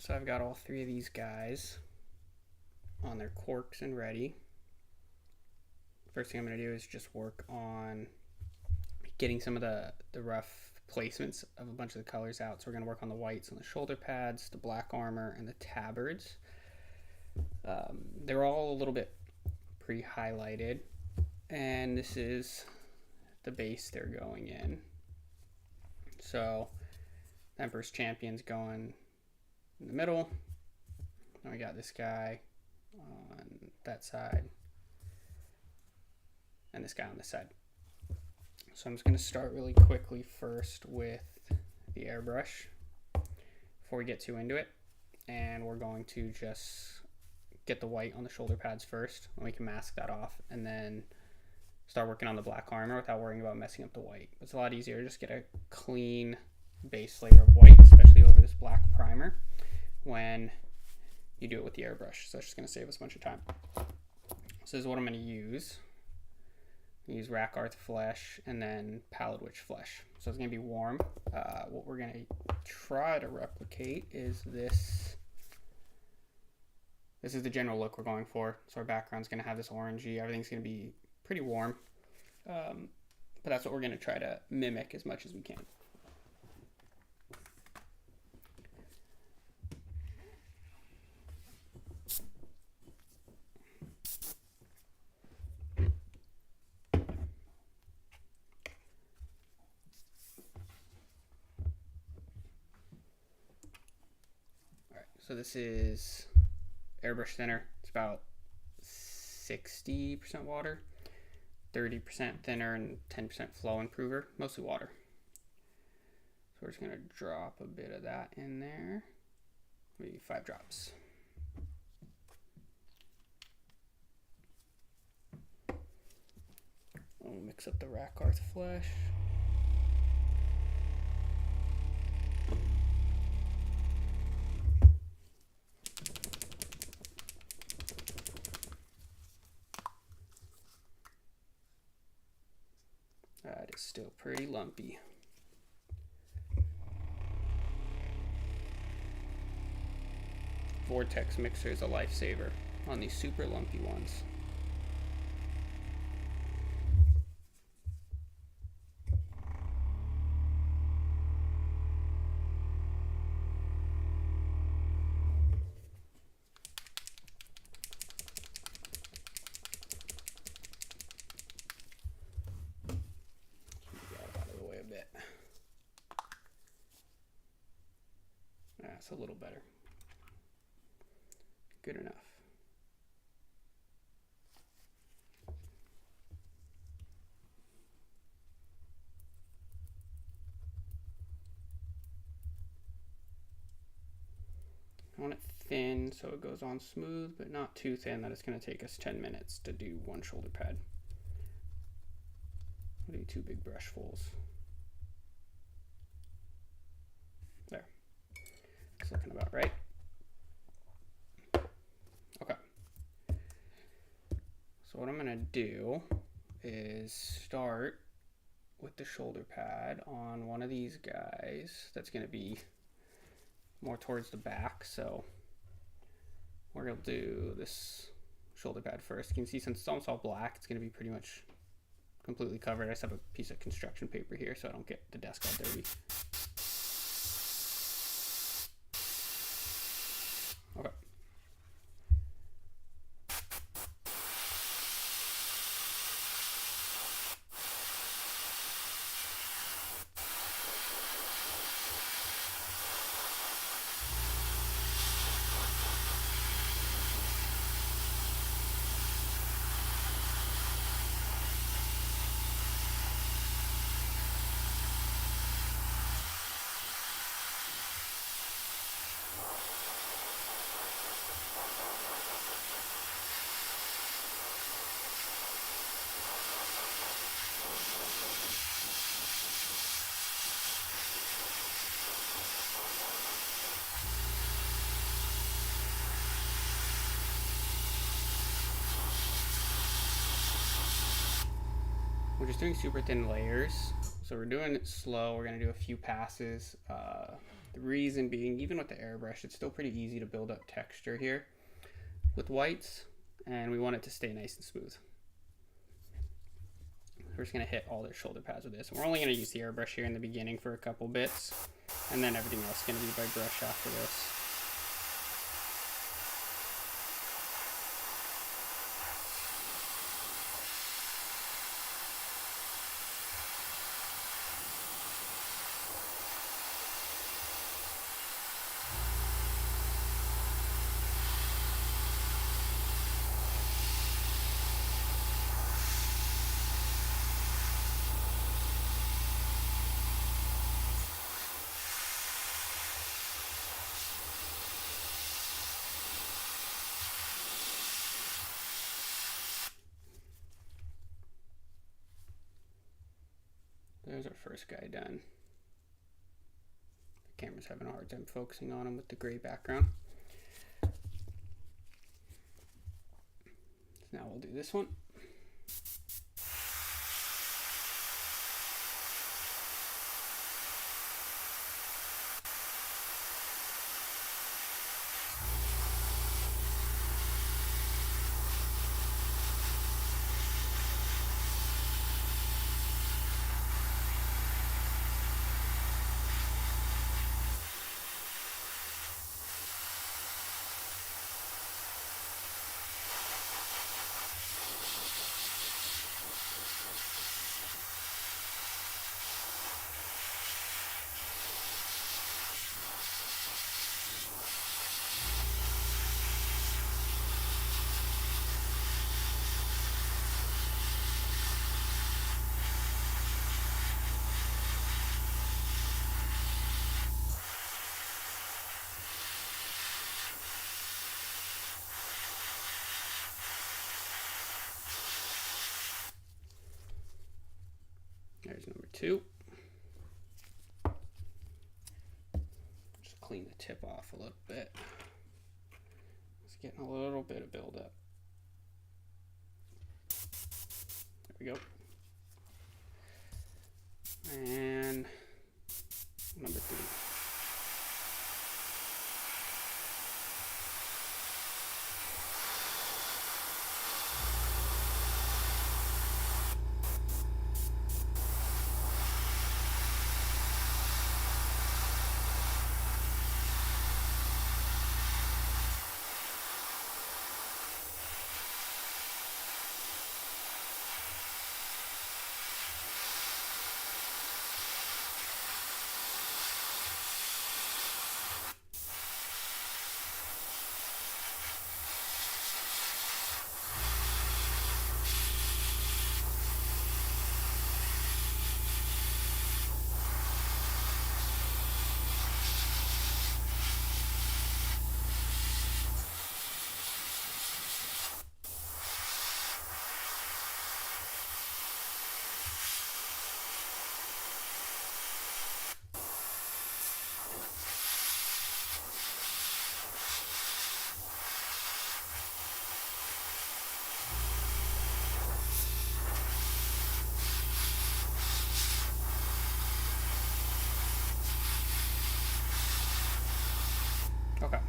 So I've got all three of these guys on their corks and ready. First thing I'm going to do is just work on getting some of the rough placements of a bunch of the colors out. So we're going to work on the whites on the shoulder pads, the black armor, and the tabards. They're all a little bit pre-highlighted, and this is the base they're going in. So Emperor's Champion's going in the middle. Then we got this guy on that side, and this guy on this side. So I'm just going to start really quickly first with the airbrush before we get too into it. And we're going to just get the white on the shoulder pads first, and we can mask that off, and then start working on the black armor without worrying about messing up the white. It's a lot easier to just get a clean base layer of white, especially over this black primer, when you do it with the airbrush. So it's just going to save us a bunch of time. So this is what I'm going to use. Use Rakarth Flesh and then Pallid Witch Flesh. So it's going to be warm. What we're going to try to replicate is this. This is the general look we're going for. So our background's going to have this orangey. Everything's going to be pretty warm. But that's what we're going to try to mimic as much as we can. So this is airbrush thinner. It's about 60% water, 30% thinner, and 10% flow improver, mostly water. So we're just going to drop a bit of that in there, maybe 5 drops. We'll mix up the Rakarth Flesh. That is still pretty lumpy. Vortex mixer is a lifesaver on these super lumpy ones. That's a little better. Good enough. I want it thin so it goes on smooth, but not too thin that it's going to take us 10 minutes to do one shoulder pad. We'll do 2 big brushfuls. There. It's looking about right. Okay. So what I'm going to do is start with the shoulder pad on one of these guys that's going to be more towards the back. So we're going to do this shoulder pad first. You can see since it's almost all black, it's going to be pretty much completely covered. I just have a piece of construction paper here so I don't get the desk all dirty. Okay. We're just doing super thin layers, so we're doing it slow. We're going to do a few passes. The reason being, even with the airbrush, it's still pretty easy to build up texture here with whites, and we want it to stay nice and smooth. We're just going to hit all their shoulder pads with this. And we're only going to use the airbrush here in the beginning for a couple bits, and then everything else is going to be by brush after this. There's our first guy done. The camera's having a hard time focusing on him with the gray background. So now we'll do this one. There's number 2. Just clean the tip off a little bit. It's getting a little bit of buildup. There we go. And number 3. Okay.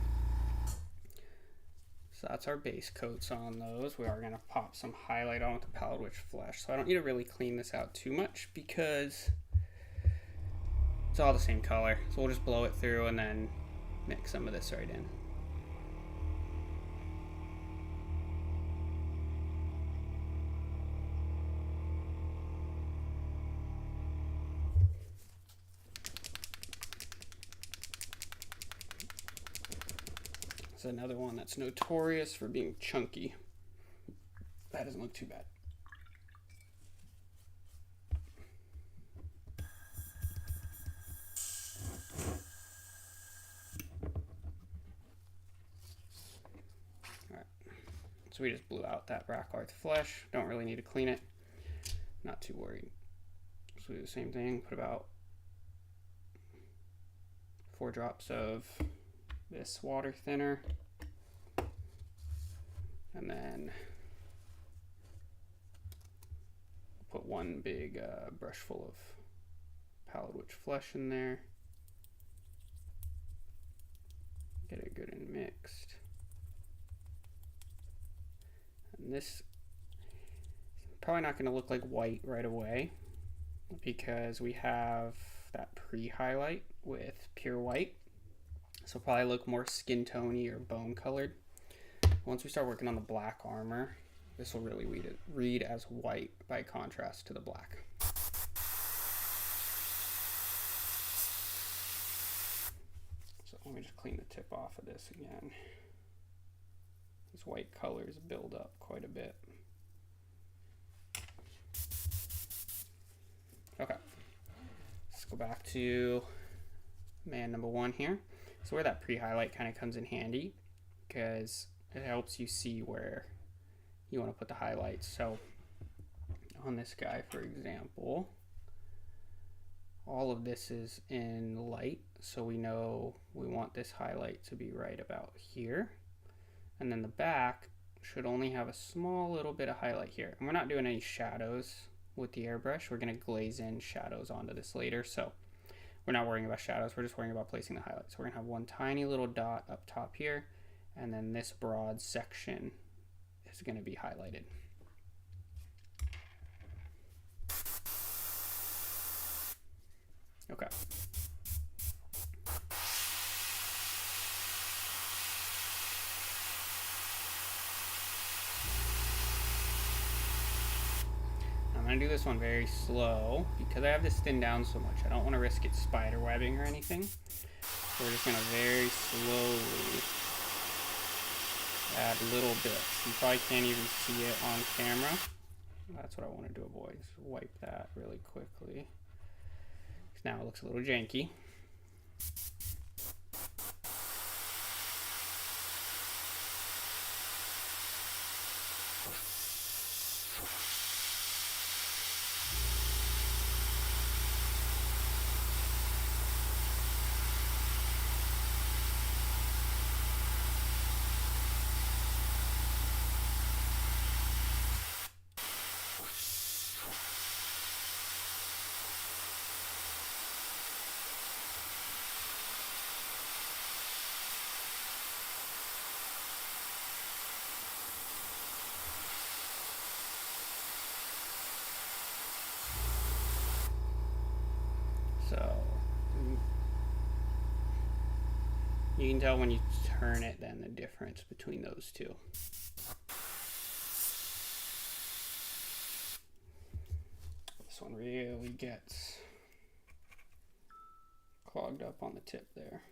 So that's our base coats on those. We are going to pop some highlight on with the Palette Witch Flesh. So I don't need to really clean this out too much because it's all the same color. So we'll just blow it through and then mix some of this right in. Another one that's notorious for being chunky. That doesn't look too bad. All right, so we just blew out that black art flesh. Don't really need to clean it. Not too worried. So we do the same thing. Put about 4 drops of this water thinner, and then put one big brush full of Palette Witch Flesh in there. Get it good and mixed. And this is probably not going to look like white right away because we have that pre-highlight with pure white. So probably look more skin tony or bone colored. Once we start working on the black armor, this will really read as white by contrast to the black. So let me just clean the tip off of this again. These white colors build up quite a bit. Okay, let's go back to man number 1 here. So where that pre-highlight kind of comes in handy because it helps you see where you want to put the highlights. So on this guy, for example, all of this is in light, so we know we want this highlight to be right about here. And then the back should only have a small little bit of highlight here. And we're not doing any shadows with the airbrush. We're going to glaze in shadows onto this later, so we're not worrying about shadows. We're just worrying about placing the highlights. So we're going to have one tiny little dot up top here, and then this broad section is going to be highlighted. Okay. I'm going to do this one very slow because I have this thinned down so much. I don't want to risk it spider webbing or anything. So we're just going to very slowly add little bits. You probably can't even see it on camera. That's what I wanted to avoid. Just wipe that really quickly. Now it looks a little janky. So you can tell when you turn it then the difference between those two. This one really gets clogged up on the tip there.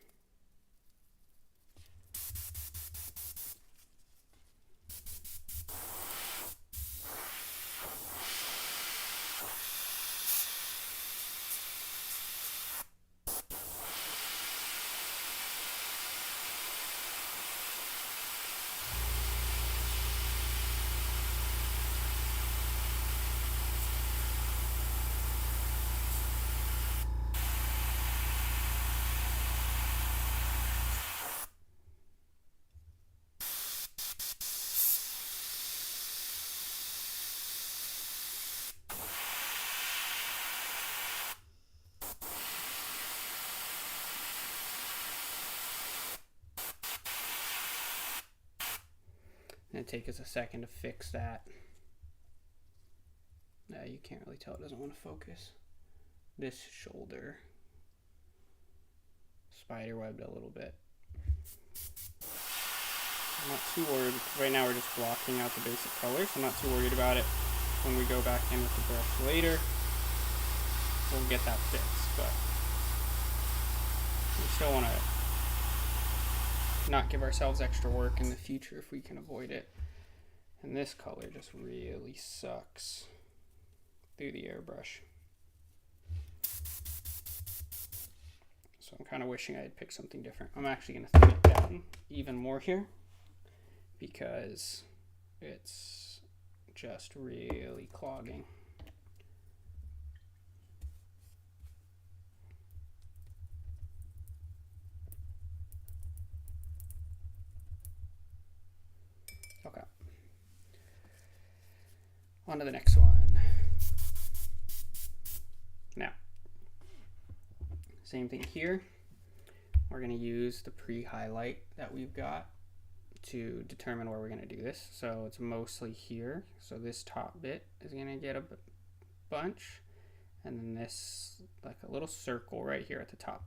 And it takes us a second to fix that. You can't really tell, it doesn't want to focus. This shoulder spider webbed a little bit. I'm not too worried. Right now we're just blocking out the basic colors. I'm not too worried about it. When we go back in with the brush later, we'll get that fixed, but we still want to not give ourselves extra work in the future if we can avoid it. And this color just really sucks through the airbrush. So I'm kind of wishing I had picked something different. I'm actually going to thin it down even more here because it's just really clogging. Okay. On to the next one. Now, same thing here. we're going to use the pre-highlight that we've got to determine where we're going to do this. So it's mostly here. So this top bit is going to get a bunch, and then this, like a little circle right here at the top.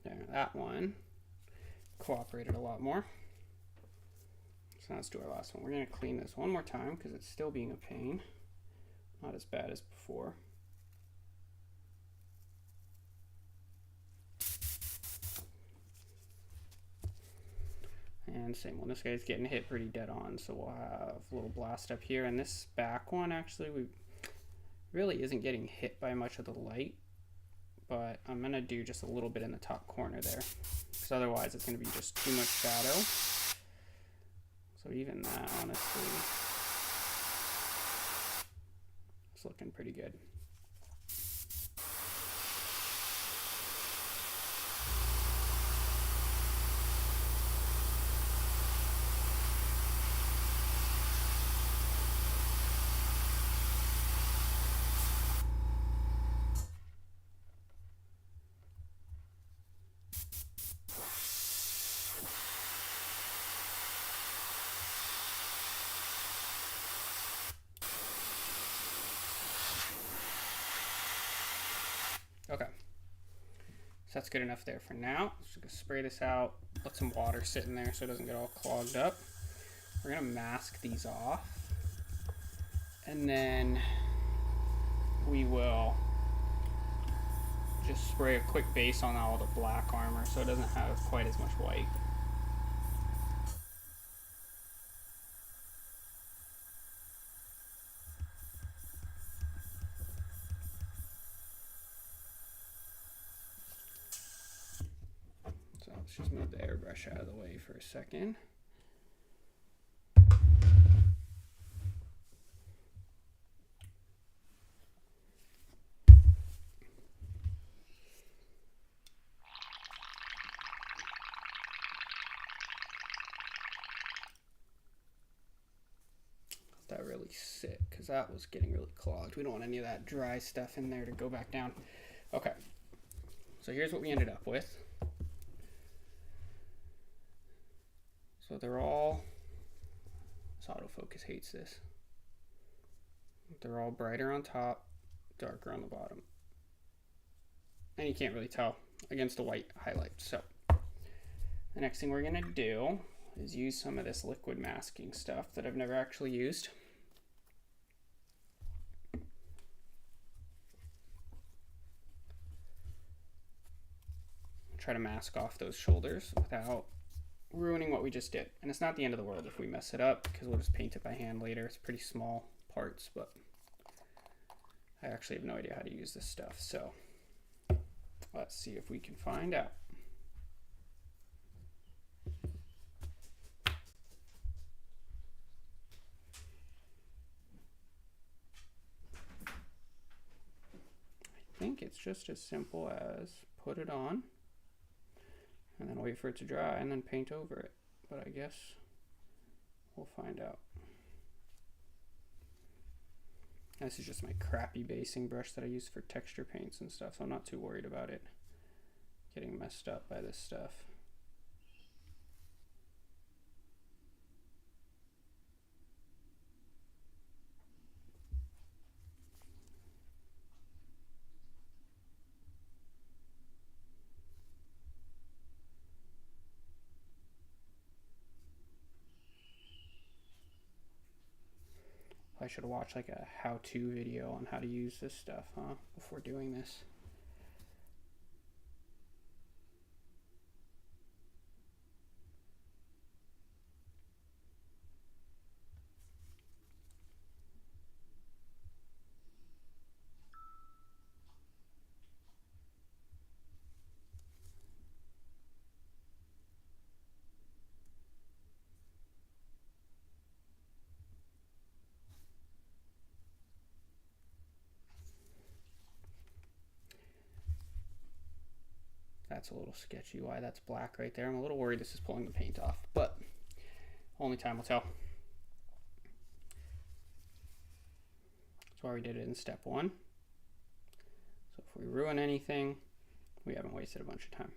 There, that one cooperated a lot more. So let's do our last one. We're going to clean this one more time because it's still being a pain. Not as bad as before. And same one, this guy's getting hit pretty dead on, so we'll have a little blast up here. And this back one actually really isn't getting hit by much of the light, but I'm gonna do just a little bit in the top corner there, because otherwise it's gonna be just too much shadow. So even that, honestly, it's looking pretty good. Okay, so that's good enough there for now. Just gonna spray this out, let some water sit in there so it doesn't get all clogged up. We're gonna mask these off, and then we will just spray a quick base on all the black armor so it doesn't have quite as much white. So let's just move the airbrush out of the way for a second. That really sit because that was getting really clogged. We don't want any of that dry stuff in there to go back down. Okay, so here's what we ended up with. So they're all, this autofocus hates this. They're all brighter on top, darker on the bottom. And you can't really tell against the white highlight. So the next thing we're gonna do is use some of this liquid masking stuff that I've never actually used. Try to mask off those shoulders without ruining what we just did. And it's not the end of the world if we mess it up, because we'll just paint it by hand later. It's pretty small parts, but I actually have no idea how to use this stuff. So let's see if we can find out. I think it's just as simple as put it on and then wait for it to dry and then paint over it. But I guess we'll find out. This is just my crappy basing brush that I use for texture paints and stuff, so I'm not too worried about it getting messed up by this stuff. I should watch like a how-to video on how to use this stuff, huh? Before doing this. that's a little sketchy why that's black right there. I'm a little worried this is pulling the paint off, but only time will tell. That's why we did it in step 1. So if we ruin anything, we haven't wasted a bunch of time.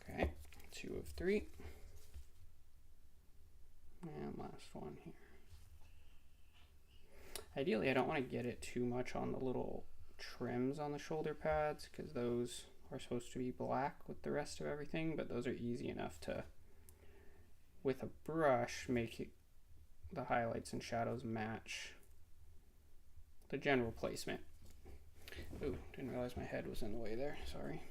Okay, 2 of 3. And last one here. Ideally, I don't want to get it too much on the little trims on the shoulder pads because those are supposed to be black with the rest of everything, but those are easy enough to, with a brush, make it, the highlights and shadows match the general placement. Ooh, didn't realize my head was in the way there, sorry.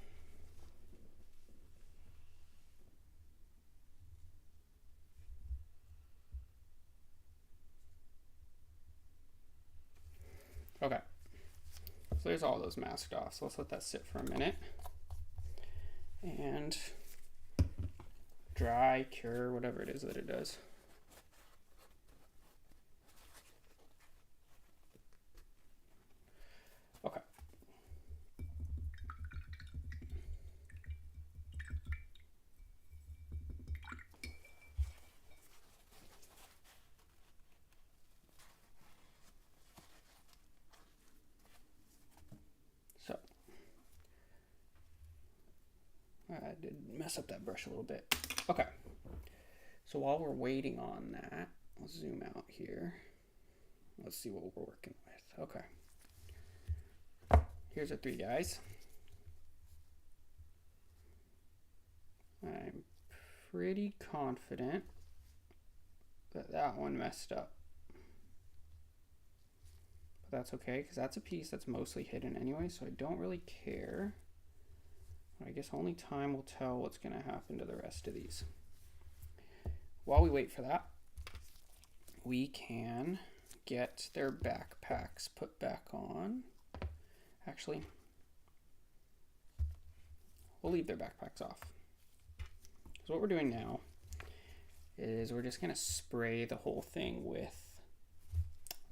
Okay, so there's all those masked off. So let's let that sit for a minute and dry, cure, whatever it is that it does. Okay. So I did mess up that brush a little bit. Okay. So while we're waiting on that, I'll zoom out here. Let's see what we're working with. Okay. Here's our 3 guys. I'm pretty confident that that one messed up. But that's okay, because that's a piece that's mostly hidden anyway, so I don't really care. I guess only time will tell what's going to happen to the rest of these. While we wait for that, we can get their backpacks put back on. Actually, we'll leave their backpacks off. So what we're doing now is we're just going to spray the whole thing with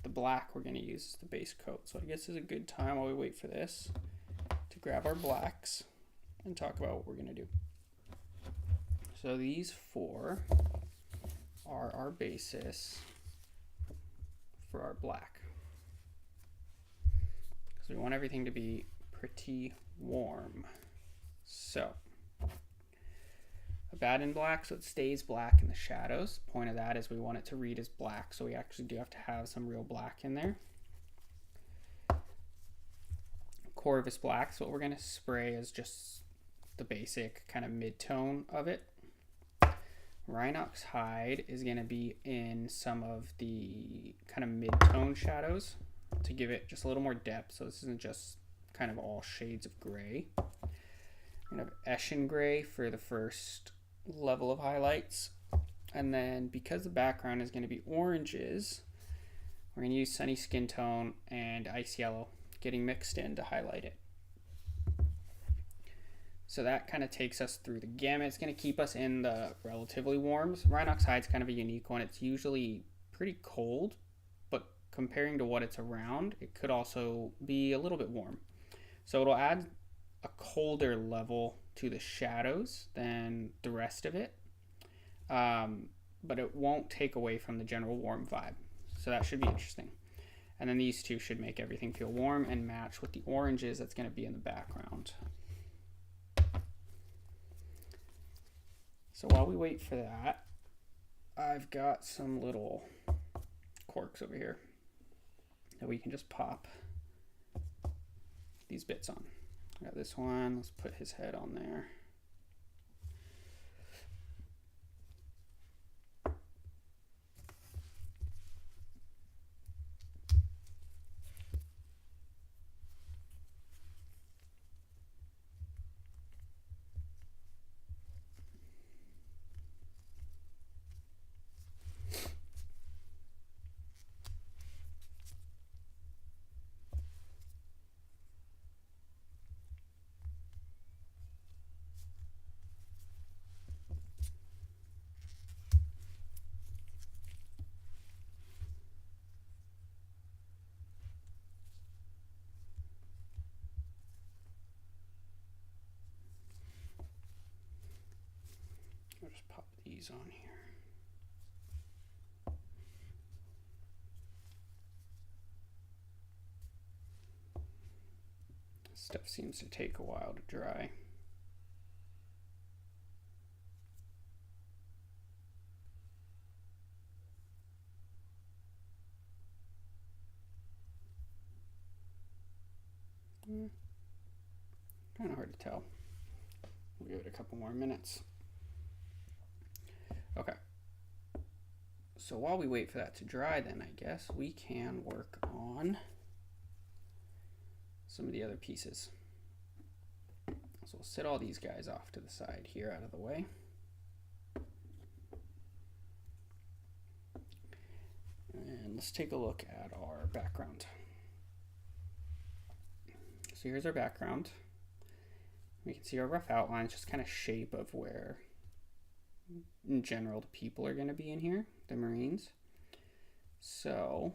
the black we're going to use as the base coat. So I guess it's a good time while we wait for this to grab our blacks and talk about what we're going to do. So these 4 are our basis for our black. So we want everything to be pretty warm. So a bat in black, so it stays black in the shadows. The point of that is we want it to read as black, so we actually do have to have some real black in there. Corvus black, so what we're going to spray is just the basic kind of mid-tone of it. Rhinox hide is going to be in some of the kind of mid-tone shadows to give it just a little more depth, so this isn't just kind of all shades of gray. We're going to have Eshin gray for the first level of highlights, and then because the background is going to be oranges, we're going to use Sunny Skin Tone and Ice Yellow getting mixed in to highlight it. So that kind of takes us through the gamut. It's going to keep us in the relatively warms. Rhinox hide's kind of a unique one. It's usually pretty cold, but comparing to what it's around, it could also be a little bit warm. So it'll add a colder level to the shadows than the rest of it, but it won't take away from the general warm vibe. So that should be interesting. And then these 2 should make everything feel warm and match with the oranges that's going to be in the background. So while we wait for that, I've got some little corks over here that we can just pop these bits on. I got this one, let's put his head on there. just pop these on here. Stuff seems to take a while to dry. Kind of hard to tell. We'll give it a couple more minutes. Okay. So while we wait for that to dry, then I guess we can work on some of the other pieces. So we'll set all these guys off to the side here out of the way. And let's take a look at our background. So here's our background. We can see our rough outlines, just kind of shape of where in general the people are going to be in here, the Marines. So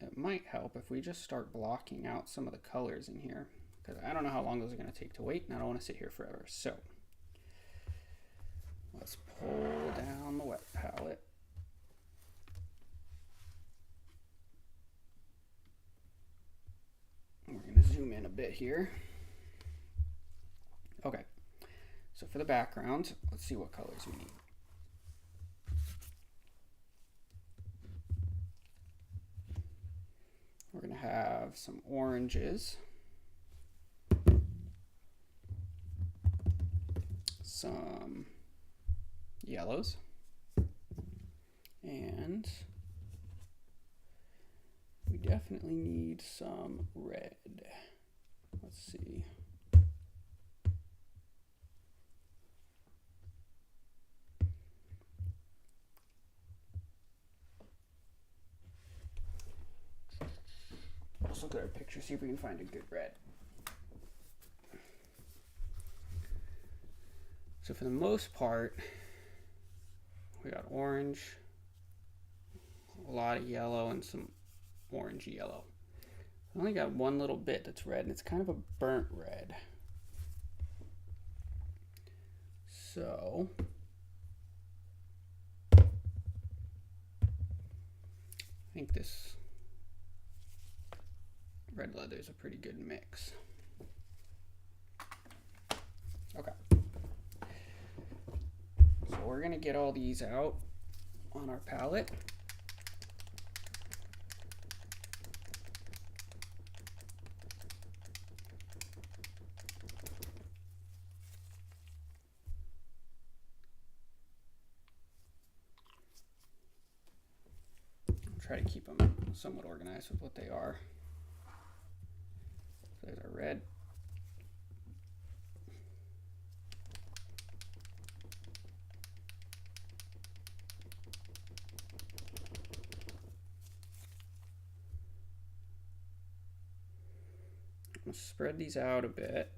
it might help if we just start blocking out some of the colors in here, because I don't know how long those are going to take to wait, and I don't want to sit here forever. So let's pull down the wet palette. We're going to zoom in a bit here. Okay, so for the background, let's see what colors we need. We're going to have some oranges, some yellows, and we definitely need some red. Let's see. Let's look at our picture, see if we can find a good red. So for the most part, we got orange, a lot of yellow, and some orange yellow. I only got one little bit that's red, and it's kind of a burnt red. So I think this red leather is a pretty good mix. Okay. So we're going to get all these out on our palette. Try to keep them somewhat organized with what they are. So there's our red. I'm going to spread these out a bit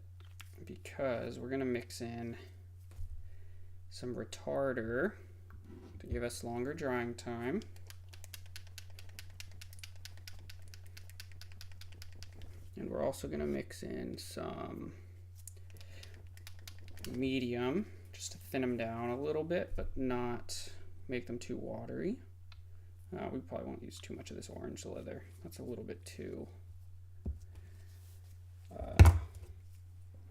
because we're going to mix in some retarder to give us longer drying time. And we're also going to mix in some medium just to thin them down a little bit, but not make them too watery. We probably won't use too much of this orange leather. That's a little bit too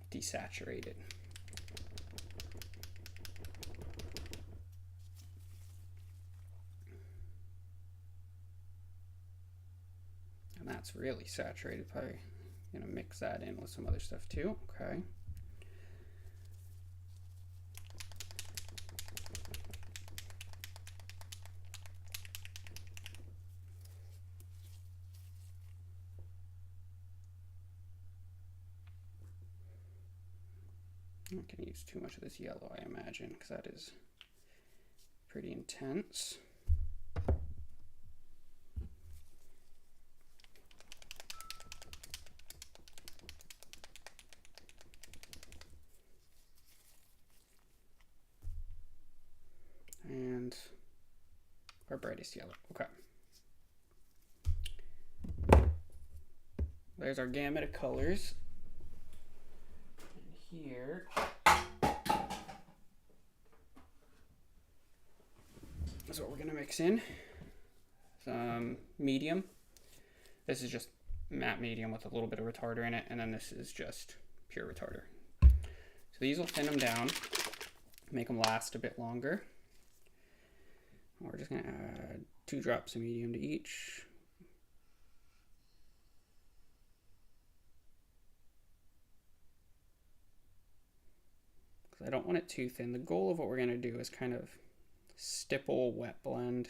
desaturated. And that's really saturated. Probably gonna mix that in with some other stuff too. Okay. I'm not gonna use too much of this yellow, I imagine, because that is pretty intense. And our brightest yellow. Okay. There's our gamut of colors. And here is what we're going to mix in. Some medium. This is just matte medium with a little bit of retarder in it, and then this is just pure retarder. So these will thin them down, make them last a bit longer. We're just going to add 2 drops of medium to each. Because I don't want it too thin. The goal of what we're going to do is kind of stipple wet blend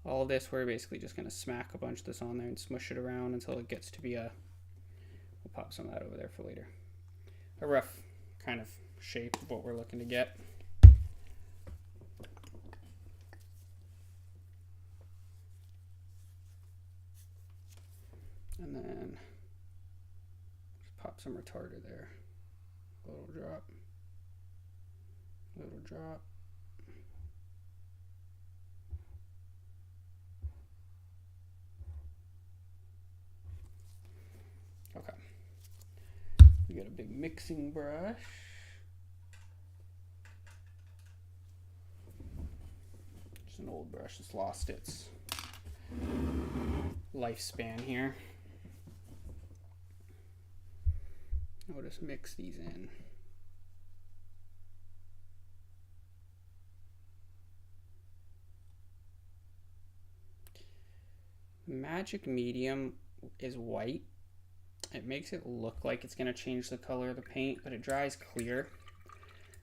all of this. We're basically just going to smack a bunch of this on there and smush it around until it gets to be a, we'll pop some of that over there for later, a rough kind of shape of what we're looking to get. And then just pop some retarder there. Little drop, little drop. Okay. We got a big mixing brush. Just an old brush that's lost its lifespan here. We'll just mix these in. Magic medium is white. It makes it look like it's going to change the color of the paint, but it dries clear.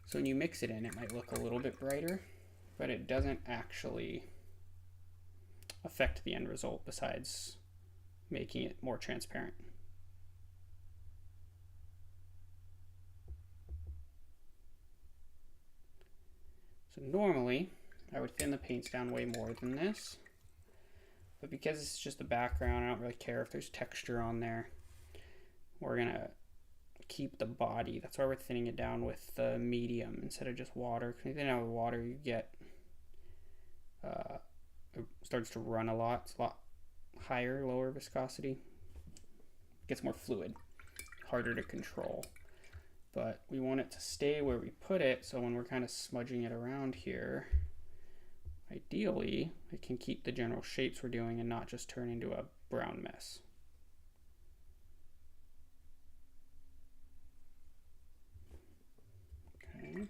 So when you mix it in, it might look a little bit brighter, but it doesn't actually affect the end result besides making it more transparent. So normally, I would thin the paints down way more than this, but because it's just a background, I don't really care if there's texture on there. We're gonna keep the body. That's why we're thinning it down with the medium instead of just water. Because you thin it out with water, you get, it starts to run a lot. It's a lot higher, lower viscosity. It gets more fluid, harder to control. But we want it to stay where we put it, so when we're kind of smudging it around here, ideally, it can keep the general shapes we're doing and not just turn into a brown mess. Okay.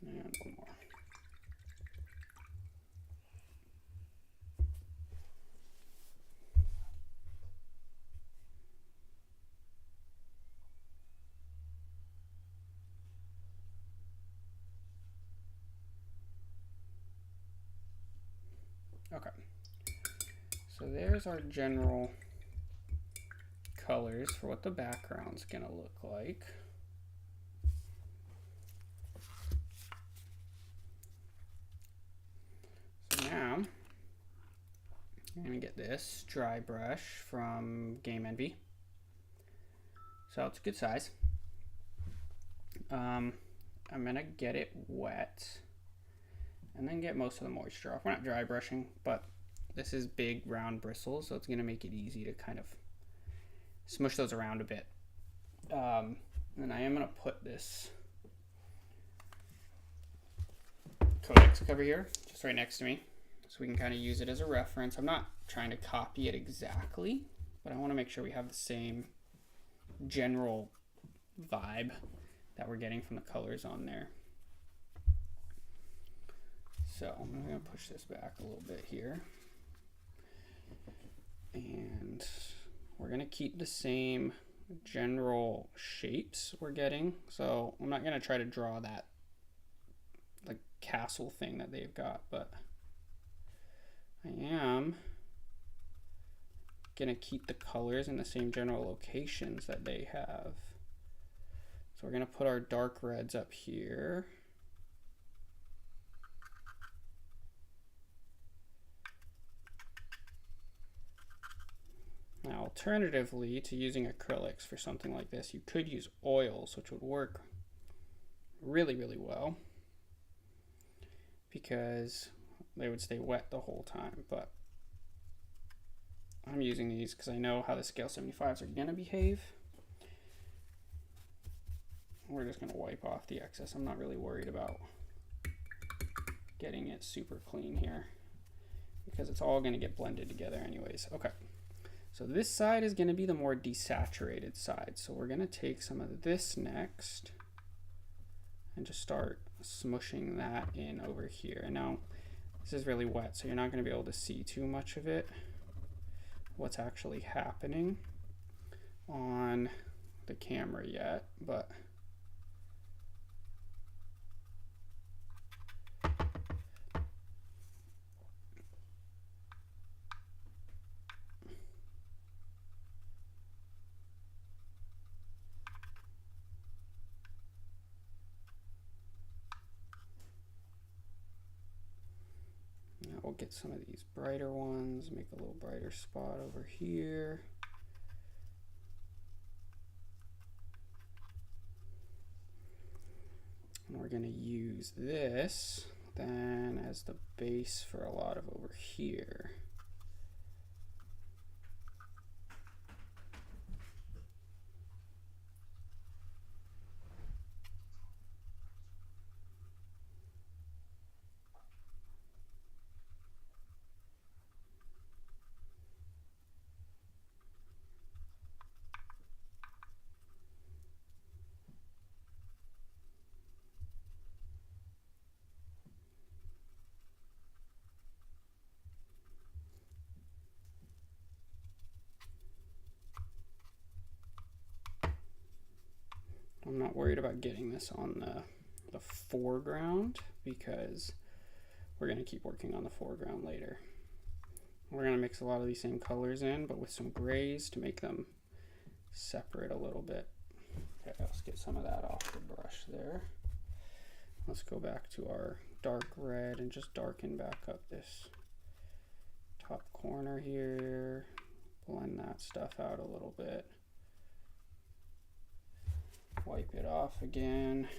And one more. Okay, so there's our general colors for what the background's gonna look like. So now I'm gonna get this dry brush from Game Envy. So it's a good size. I'm gonna get it wet and then get most of the moisture off. We're not dry brushing, but this is big round bristles, so it's gonna make it easy to kind of smush those around a bit. And I am gonna put this Codex cover here, just right next to me, so we can kind of use it as a reference. I'm not trying to copy it exactly, but I wanna make sure we have the same general vibe that we're getting from the colors on there. So I'm going to push this back a little bit here. And we're going to keep the same general shapes we're getting. So I'm not going to try to draw that like castle thing that they've got, but I am going to keep the colors in the same general locations that they have. So we're going to put our dark reds up here. Now, alternatively to using acrylics for something like this, you could use oils, which would work really, really well because they would stay wet the whole time. But I'm using these because I know how the scale 75s are gonna behave. We're just gonna wipe off the excess. I'm not really worried about getting it super clean here because it's all gonna get blended together anyways. Okay, so this side is gonna be the more desaturated side. So we're gonna take some of this next and just start smushing that in over here. And now this is really wet, so you're not gonna be able to see too much of it, what's actually happening on the camera yet, but now we'll get some of these brighter ones, make a little brighter spot over here. And we're going to use this then as the base for a lot of over here. I'm not worried about getting this on the foreground because we're going to keep working on the foreground later. We're going to mix a lot of these same colors in, but with some grays to make them separate a little bit. Okay, let's get some of that off the brush there. Let's go back to our dark red and just darken back up this top corner here. Blend that stuff out a little bit. Wipe it off again.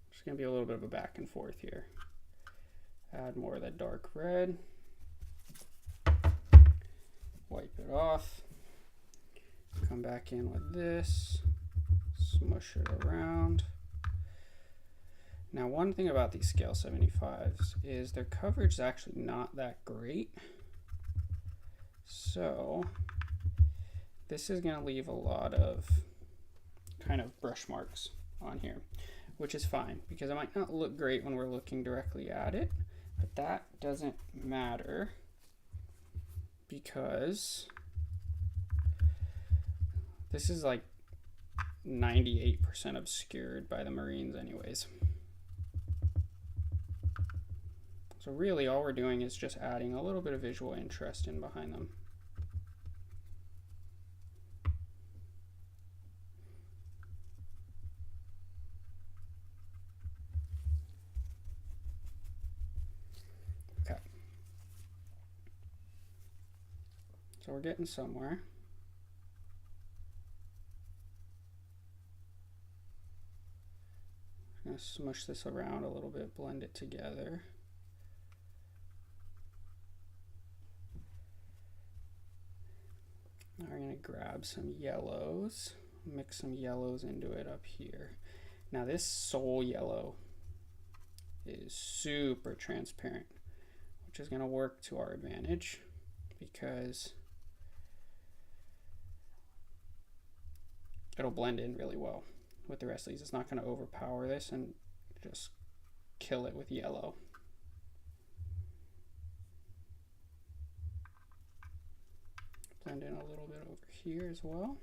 There's going to be a little bit of a back and forth here. Add more of that dark red. Wipe it off. Come back in with this. Smush it around. Now, one thing about these scale 75s is their coverage is actually not that great. So this is going to leave a lot of kind of brush marks on here, which is fine because it might not look great when we're looking directly at it, but that doesn't matter because this is like 98% obscured by the Marines anyways. So really all we're doing is just adding a little bit of visual interest in behind them. Okay. So we're getting somewhere. I'm going to smush this around a little bit, blend it together. Now we're going to grab some yellows, mix some yellows into it up here. Now this soul yellow is super transparent, which is going to work to our advantage because it'll blend in really well with the rest of these. It's not going to overpower this and just kill it with yellow. Blend in a little bit over here as well.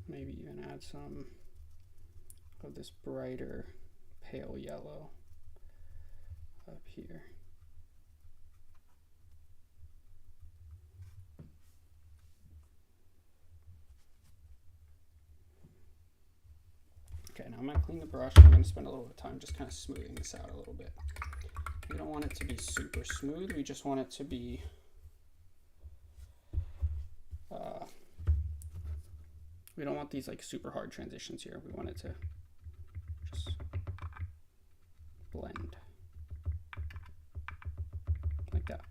Maybe even add some of this brighter pale yellow up here. Okay, now I'm going to clean the brush. I'm going to spend a little bit of time just kind of smoothing this out a little bit. We don't want it to be super smooth. We just want it to be we don't want these like super hard transitions here. We want it to just blend. like that.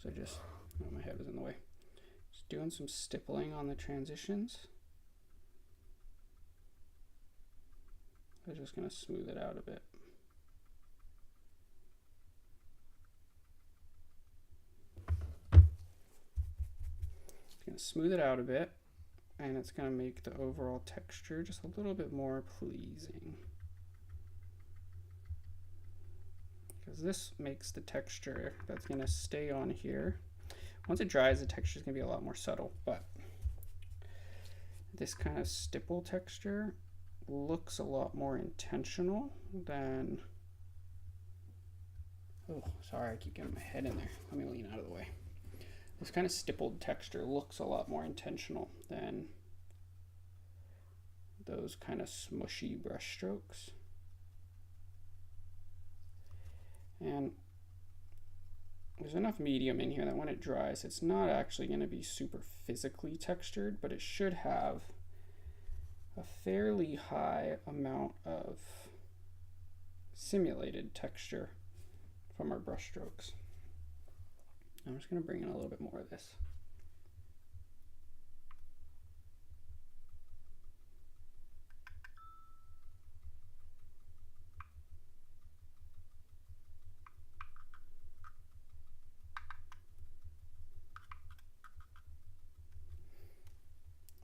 So just, oh, my head was in the way. Just doing some stippling on the transitions. I'm just going to smooth it out a bit. It's going to smooth it out a bit, and it's going to make the overall texture just a little bit more pleasing. Because this makes the texture that's going to stay on here. Once it dries, the texture is going to be a lot more subtle, but this kind of stipple texture looks a lot more intentional than, oh, sorry, I keep getting my head in there. Let me lean out of the way. This kind of stippled texture looks a lot more intentional than those kind of smushy brush strokes. And there's enough medium in here that when it dries, it's not actually going to be super physically textured, but it should have a fairly high amount of simulated texture from our brush strokes. I'm just going to bring in a little bit more of this.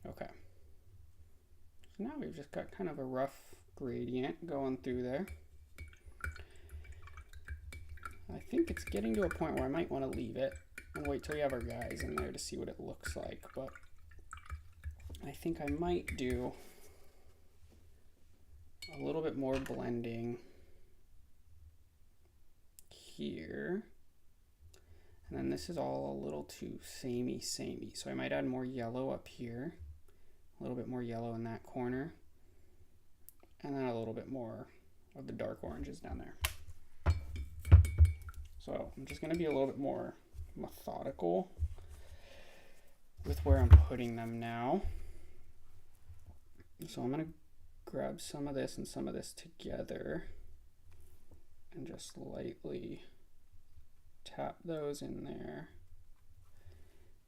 Okay. So now we've just got kind of a rough gradient going through there. I think it's getting to a point where I might want to leave it and wait till we have our guys in there to see what it looks like, but I think I might do a little bit more blending here. And then this is all a little too samey, so I might add more yellow up here, a little bit more yellow in that corner, and then a little bit more of the dark oranges down there. So I'm just going to be a little bit more methodical with where I'm putting them now. So I'm going to grab some of this and some of this together and just lightly tap those in there.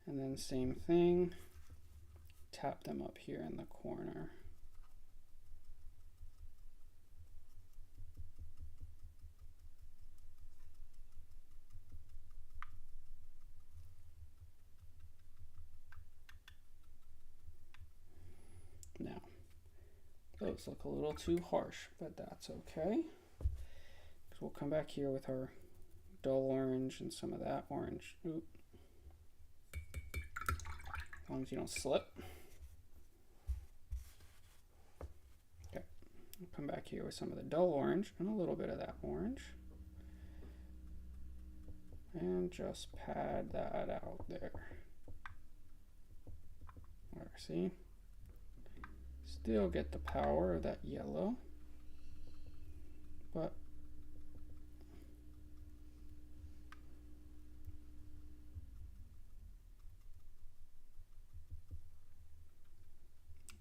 And then same thing, tap them up here in the corner. Now, those look a little too harsh, but that's okay. So we'll come back here with our dull orange and some of that orange. Oop. As long as you don't slip. Okay, we'll come back here with some of the dull orange and a little bit of that orange. And just pad that out there. There, see? Still get the power of that yellow, but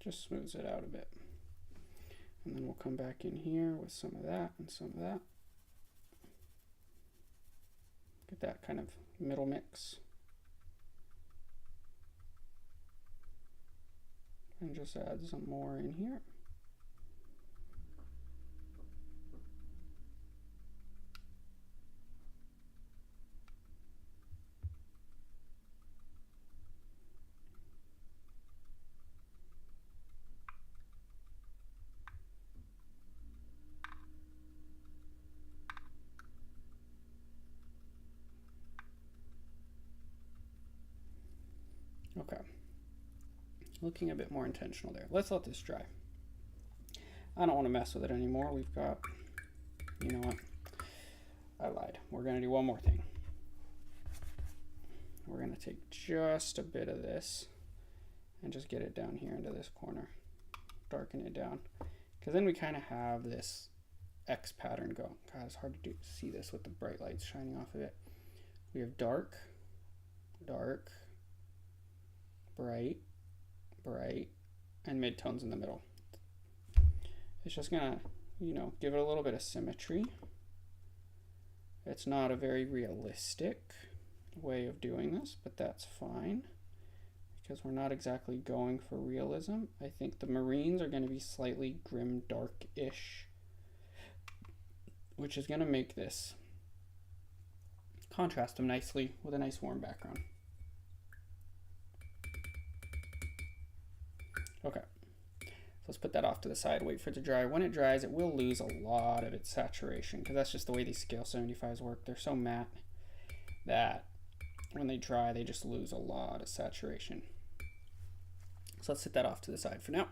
just smooths it out a bit. And then we'll come back in here with some of that and some of that. Get that kind of middle mix. And just add some more in here. Okay. Looking a bit more intentional there. Let's let this dry. I don't want to mess with it anymore. We've got, you know what? I lied. We're going to do one more thing. We're going to take just a bit of this and just get it down here into this corner. Darken it down. Because then we kind of have this X pattern going. God, it's hard to see this with the bright lights shining off of it. We have dark, dark, bright, bright, and midtones in the middle. It's just gonna, you know, give it a little bit of symmetry. It's not a very realistic way of doing this, but that's fine because we're not exactly going for realism. I think the Marines are going to be slightly grim dark-ish, which is going to make this contrast them nicely with a nice warm background. Okay, so let's put that off to the side, wait for it to dry. When it dries, it will lose a lot of its saturation because that's just the way these scale 75s work. They're so matte that when they dry, they just lose a lot of saturation. So let's set that off to the side for now.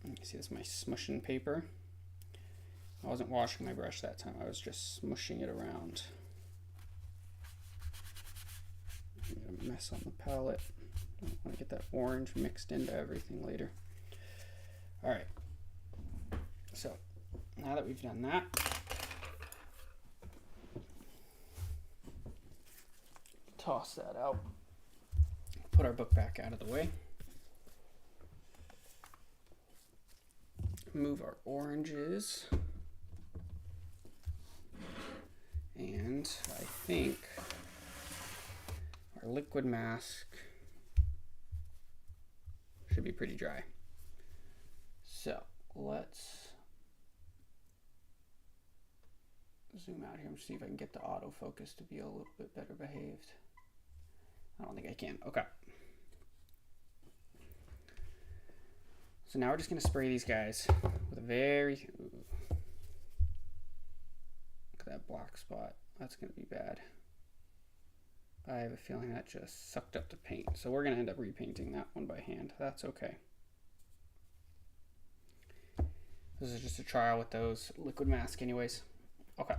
You see this is my smushing paper. I wasn't washing my brush that time. I was just smushing it around. A mess on the palette. I don't want to get that orange mixed into everything later. All right. So now that we've done that, toss that out. Put our book back out of the way. Move our oranges. And I think our liquid mask should be pretty dry. So let's zoom out here and see if I can get the autofocus to be a little bit better behaved. I don't think I can. Okay. So now we're just going to spray these guys with a very... Look at that black spot. That's going to be bad. I have a feeling that just sucked up the paint. So we're going to end up repainting that one by hand. That's okay. This is just a trial with those liquid masks anyways. Okay.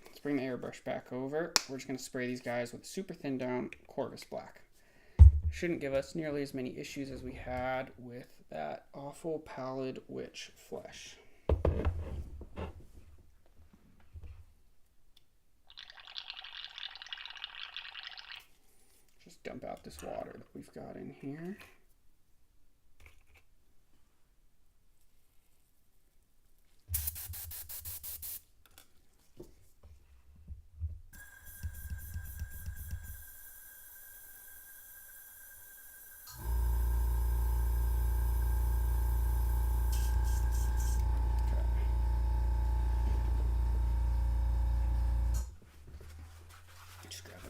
Let's bring the airbrush back over. We're just going to spray these guys with super thin down Corvus black. Shouldn't give us nearly as many issues as we had with that awful pallid witch flesh. Just dump out this water that we've got in here.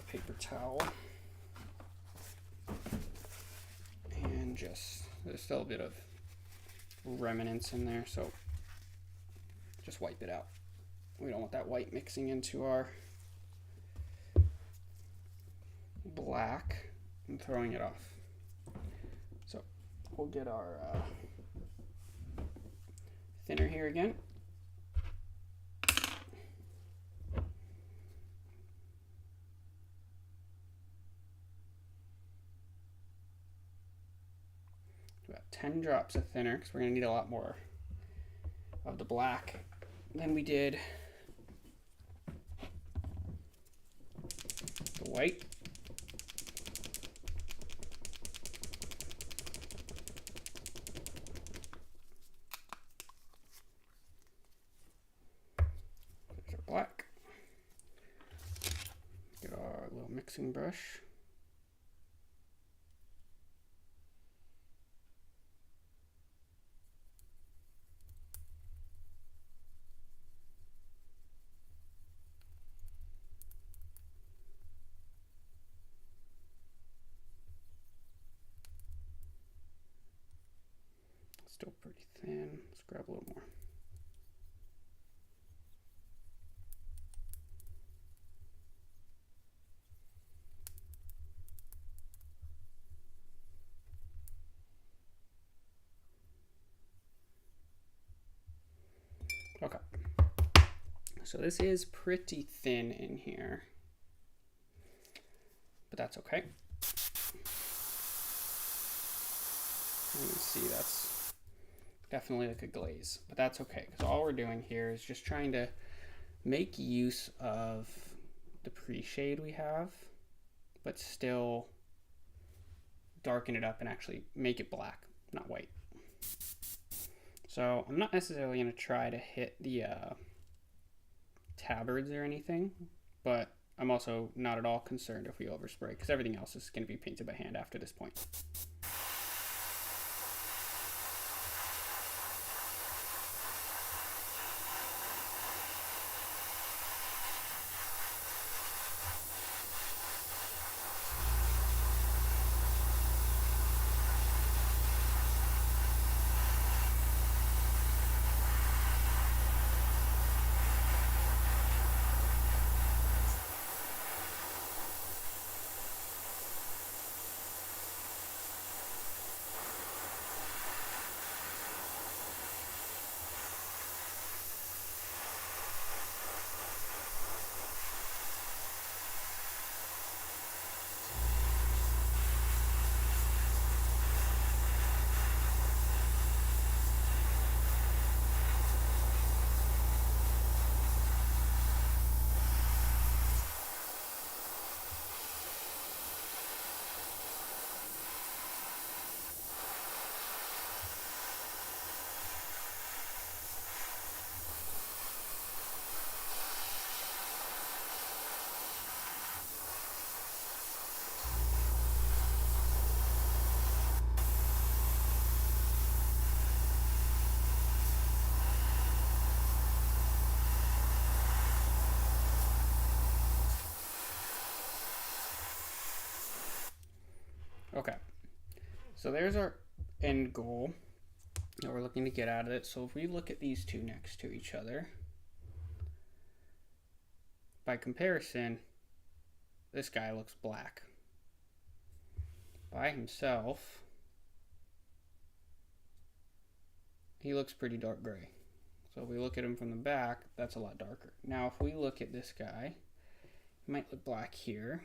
Paper towel and just there's still a bit of remnants in there, so just wipe it out. We don't want that white mixing into our black and throwing it off. So we'll get our thinner here again. About 10 drops of thinner because we're going to need a lot more of the black than we did the white. There's our black. Get our little mixing brush. Still pretty thin. Let's grab a little more. Okay. So this is pretty thin in here, but that's okay. You can see that's definitely like a glaze, but that's okay because all we're doing here is just trying to make use of the pre-shade we have, but still darken it up and actually make it black, not white. So I'm not necessarily going to try to hit the tabards or anything, but I'm also not at all concerned if we overspray because everything else is going to be painted by hand after this point. Okay, so there's our end goal that we're looking to get out of it. So if we look at these two next to each other, by comparison, this guy looks black. By himself, he looks pretty dark gray. So if we look at him from the back, that's a lot darker. Now if we look at this guy, he might look black here.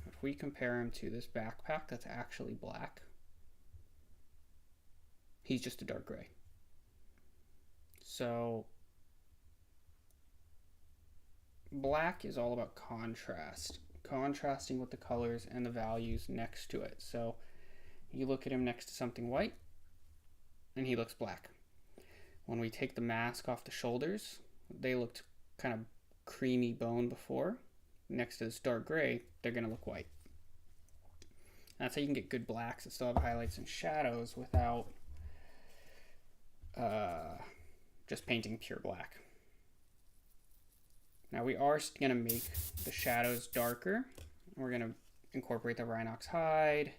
If we compare him to this backpack that's actually black, he's just a dark gray. So black is all about contrast, contrasting with the colors and the values next to it. So you look at him next to something white and he looks black. When we take the mask off the shoulders, they looked kind of creamy bone before. Next to this dark gray, they're going to look white. That's how you can get good blacks that still have highlights and shadows without just painting pure black. Now we are going to make the shadows darker. We're going to incorporate the Rhinox hide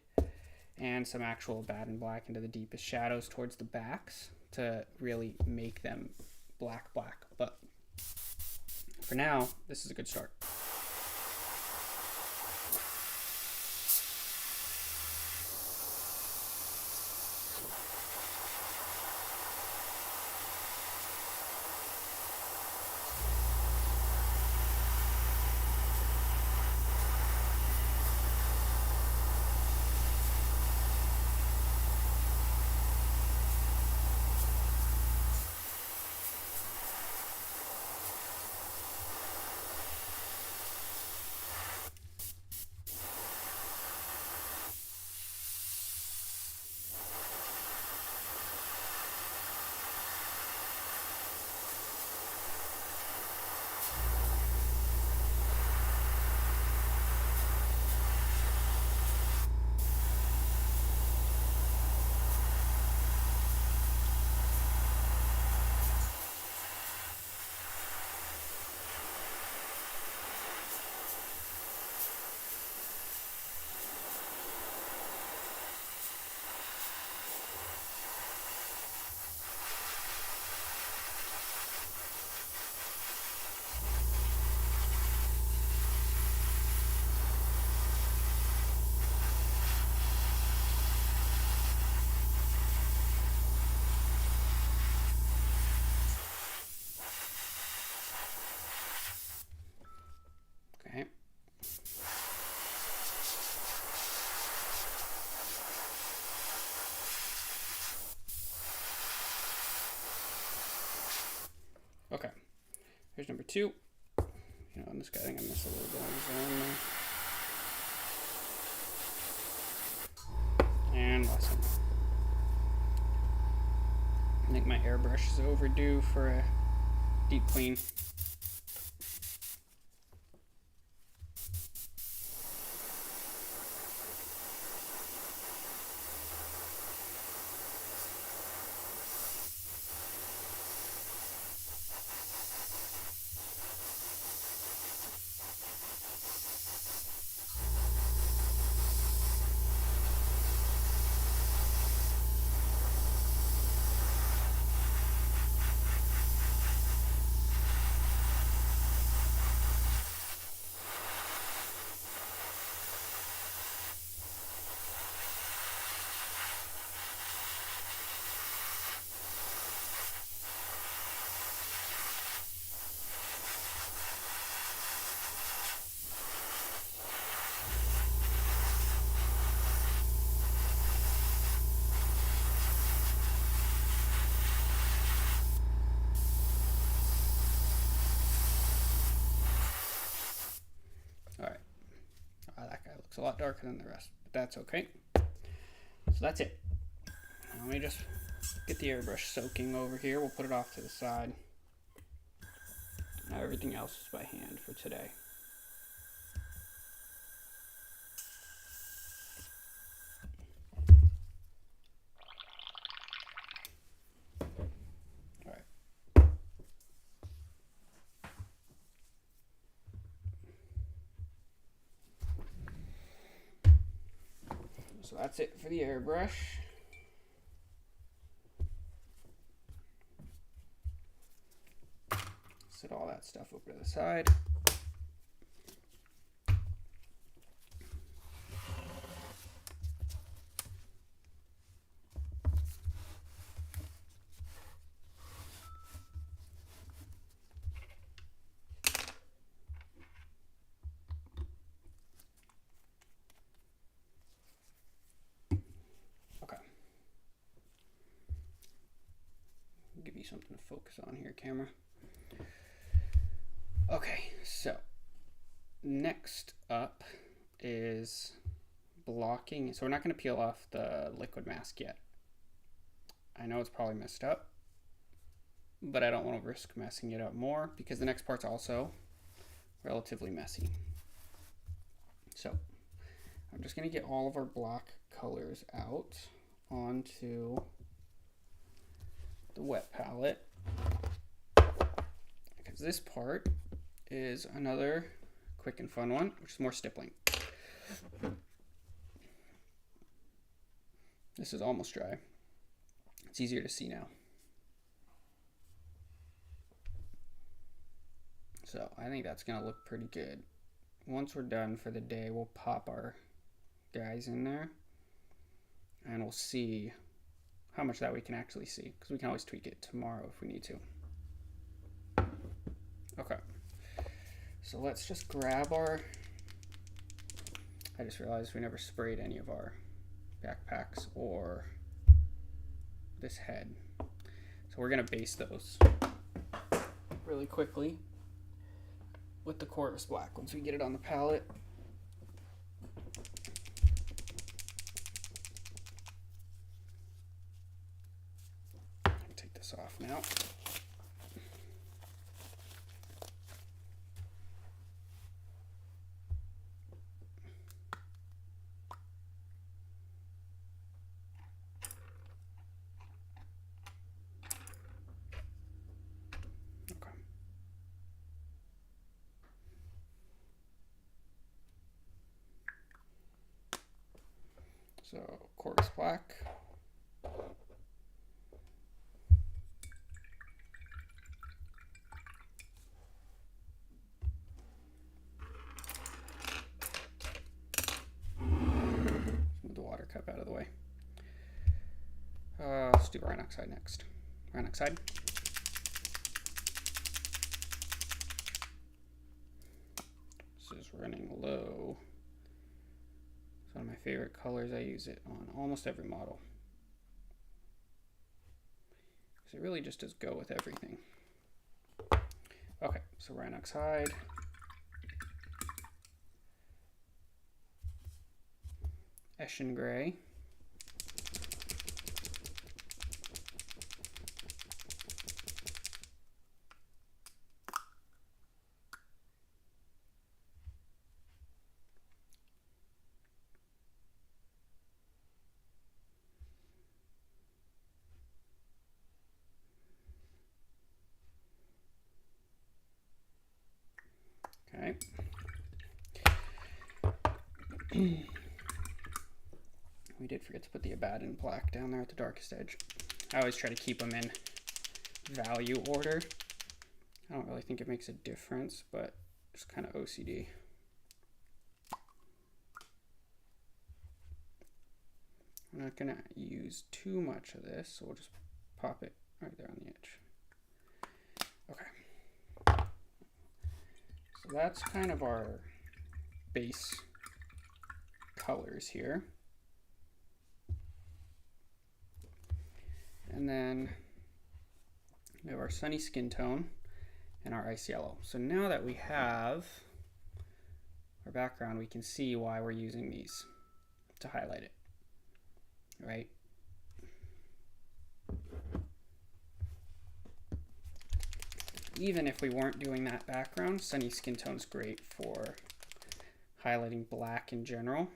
and some actual batten black into the deepest shadows towards the backs to really make them black. But for now, this is a good start. Page number 2. You know, on this guy, I think I missed a little bit on his own. And lesson. I think my airbrush is overdue for a deep clean. It's a lot darker than the rest, but that's okay. So that's it. Now let me just get the airbrush soaking over here. We'll put it off to the side. Now everything else is by hand for today. So that's it for the airbrush. Set all that stuff over to the side. Give you something to focus on here, camera. Okay, so next up is blocking. So we're not going to peel off the liquid mask yet. I know it's probably messed up, but I don't want to risk messing it up more because the next part's also relatively messy. So I'm just going to get all of our block colors out onto the wet palette, because this part is another quick and fun one, which is more stippling. This is almost dry. It's easier to see now. So I think that's gonna look pretty good. Once we're done for the day, we'll pop our guys in there and we'll see how much that we can actually see, because we can always tweak it tomorrow if we need to. Okay, so let's just grab our, I just realized we never sprayed any of our backpacks or this head. So we're gonna base those really quickly with the Chorus Black once we get it on the palette. Take this off now. So Chorus Black. Move the water cup out of the way. Let's do Rhine Oxide next. Rhine Oxide. This is running low. It's one of my favorite colors. I use it on almost every model, because it really just does go with everything. Okay, so right oxide. Eshin gray. Okay. We did forget to put the Abaddon black down there at the darkest edge. I always try to keep them in value order. I don't really think it makes a difference, but just kind of OCD. I'm not gonna use too much of this, so we'll just pop it right there on the edge. Okay. So that's kind of our base colors here. And then we have our sunny skin tone and our ice yellow. So now that we have our background, we can see why we're using these to highlight it, right? Even if we weren't doing that background, sunny skin tone's great for highlighting black in general,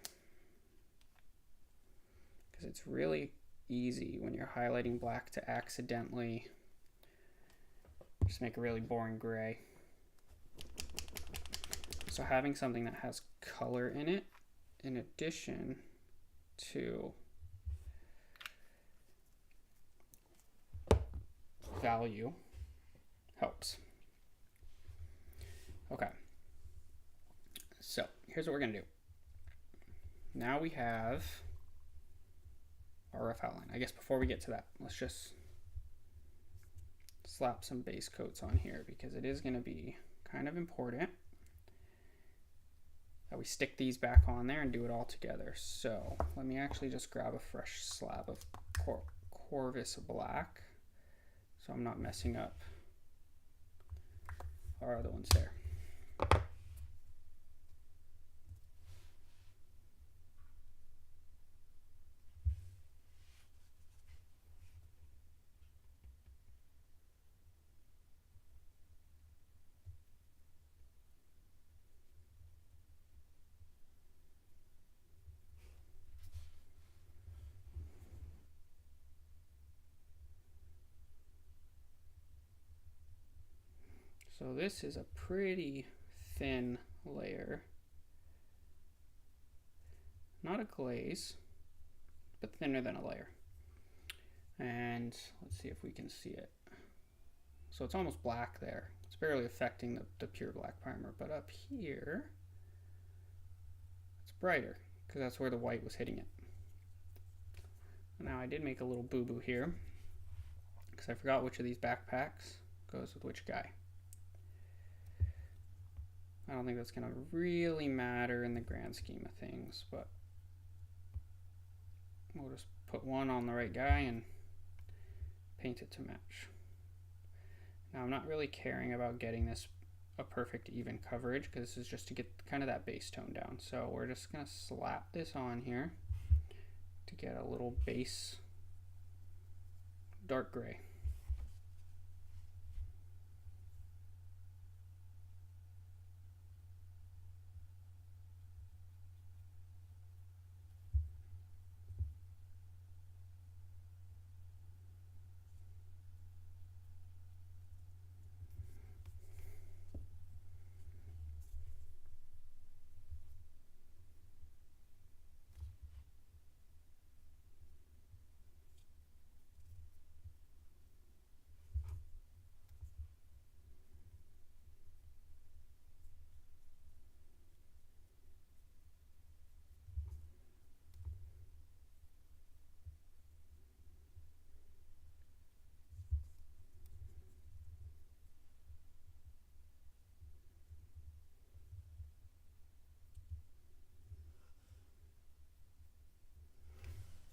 because it's really easy when you're highlighting black to accidentally just make a really boring gray. So having something that has color in it, in addition to value, helps. Okay, so here's what we're gonna do. Now we have our rough outline. I guess before we get to that, let's just slap some base coats on here, because it is gonna be kind of important that we stick these back on there and do it all together. So let me actually just grab a fresh slab of Corvus black, so I'm not messing up our other ones there. So this is a pretty thin layer. Not a glaze, but thinner than a layer. And let's see if we can see it. So it's almost black there. It's barely affecting the pure black primer, but up here, it's brighter, because that's where the white was hitting it. Now I did make a little boo-boo here, because I forgot which of these backpacks goes with which guy. I don't think that's going to really matter in the grand scheme of things, but we'll just put one on the right guy and paint it to match. Now I'm not really caring about getting this a perfect even coverage, because this is just to get kind of that base tone down. So we're just going to slap this on here to get a little base dark gray.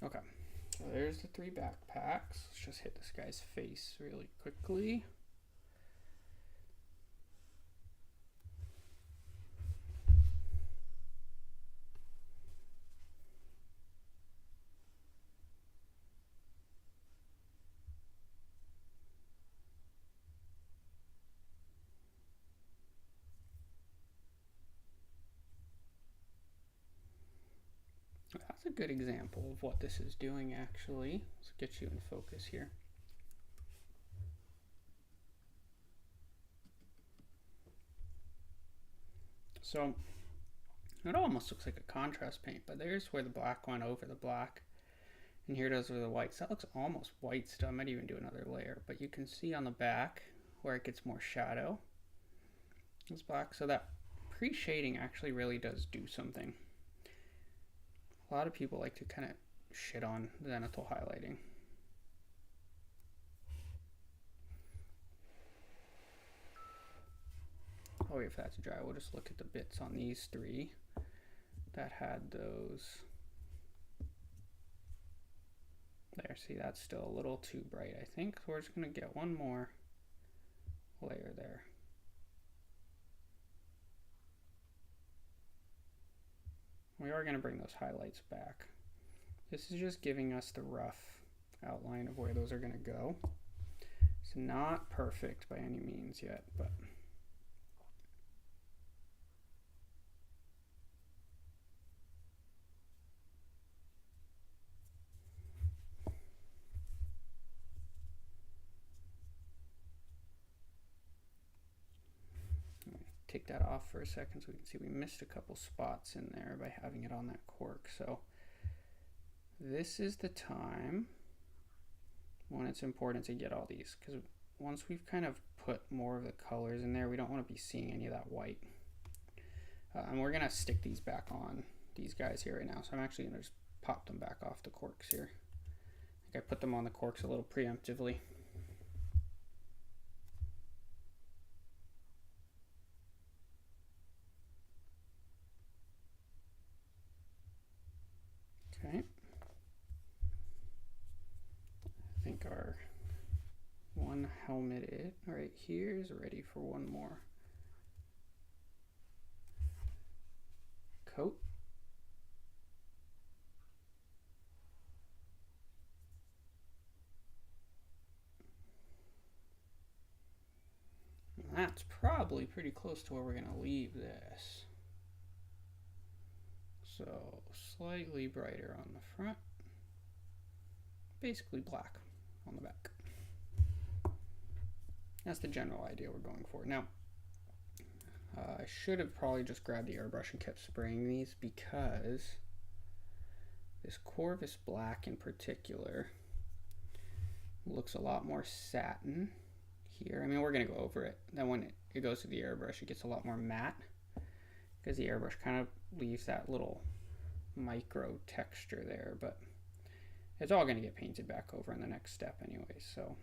Okay, so there's the 3 backpacks. Let's just hit this guy's face really quickly. that's a good example of what this is doing actually. Let's get you in focus here. So it almost looks like a contrast paint, but there's where the black went over the black. And here it is with the whites. That looks almost white still. I might even do another layer. But you can see on the back where it gets more shadow. It's black. So that pre-shading actually really does do something. A lot of people like to kind of shit on zenithal highlighting. I'll wait for that to dry. We'll just look at the bits on these three that had those. There, see, that's still a little too bright, I think. So we're just going to get one more layer there. We are going to bring those highlights back. This is just giving us the rough outline of where those are going to go. It's not perfect by any means yet, but take that off for a second so we can see we missed a couple spots in there by having it on that cork. So this is the time when it's important to get all these, because once we've kind of put more of the colors in there, we don't want to be seeing any of that white. And we're going to stick these back on, these guys here right now. So I'm actually going to just pop them back off the corks here. I think I put them on the corks a little preemptively. Okay. I think our one helmet right here is ready for one more coat. And that's probably pretty close to where we're going to leave this. So slightly brighter on the front, basically black on the back. That's the general idea we're going for. Now, I should have probably just grabbed the airbrush and kept spraying these, because this Corvus black in particular looks a lot more satin here. I mean, we're going to go over it. Then when it goes to the airbrush, it gets a lot more matte, because the airbrush kind of leaves that little micro texture there, but it's all going to get painted back over in the next step anyway, so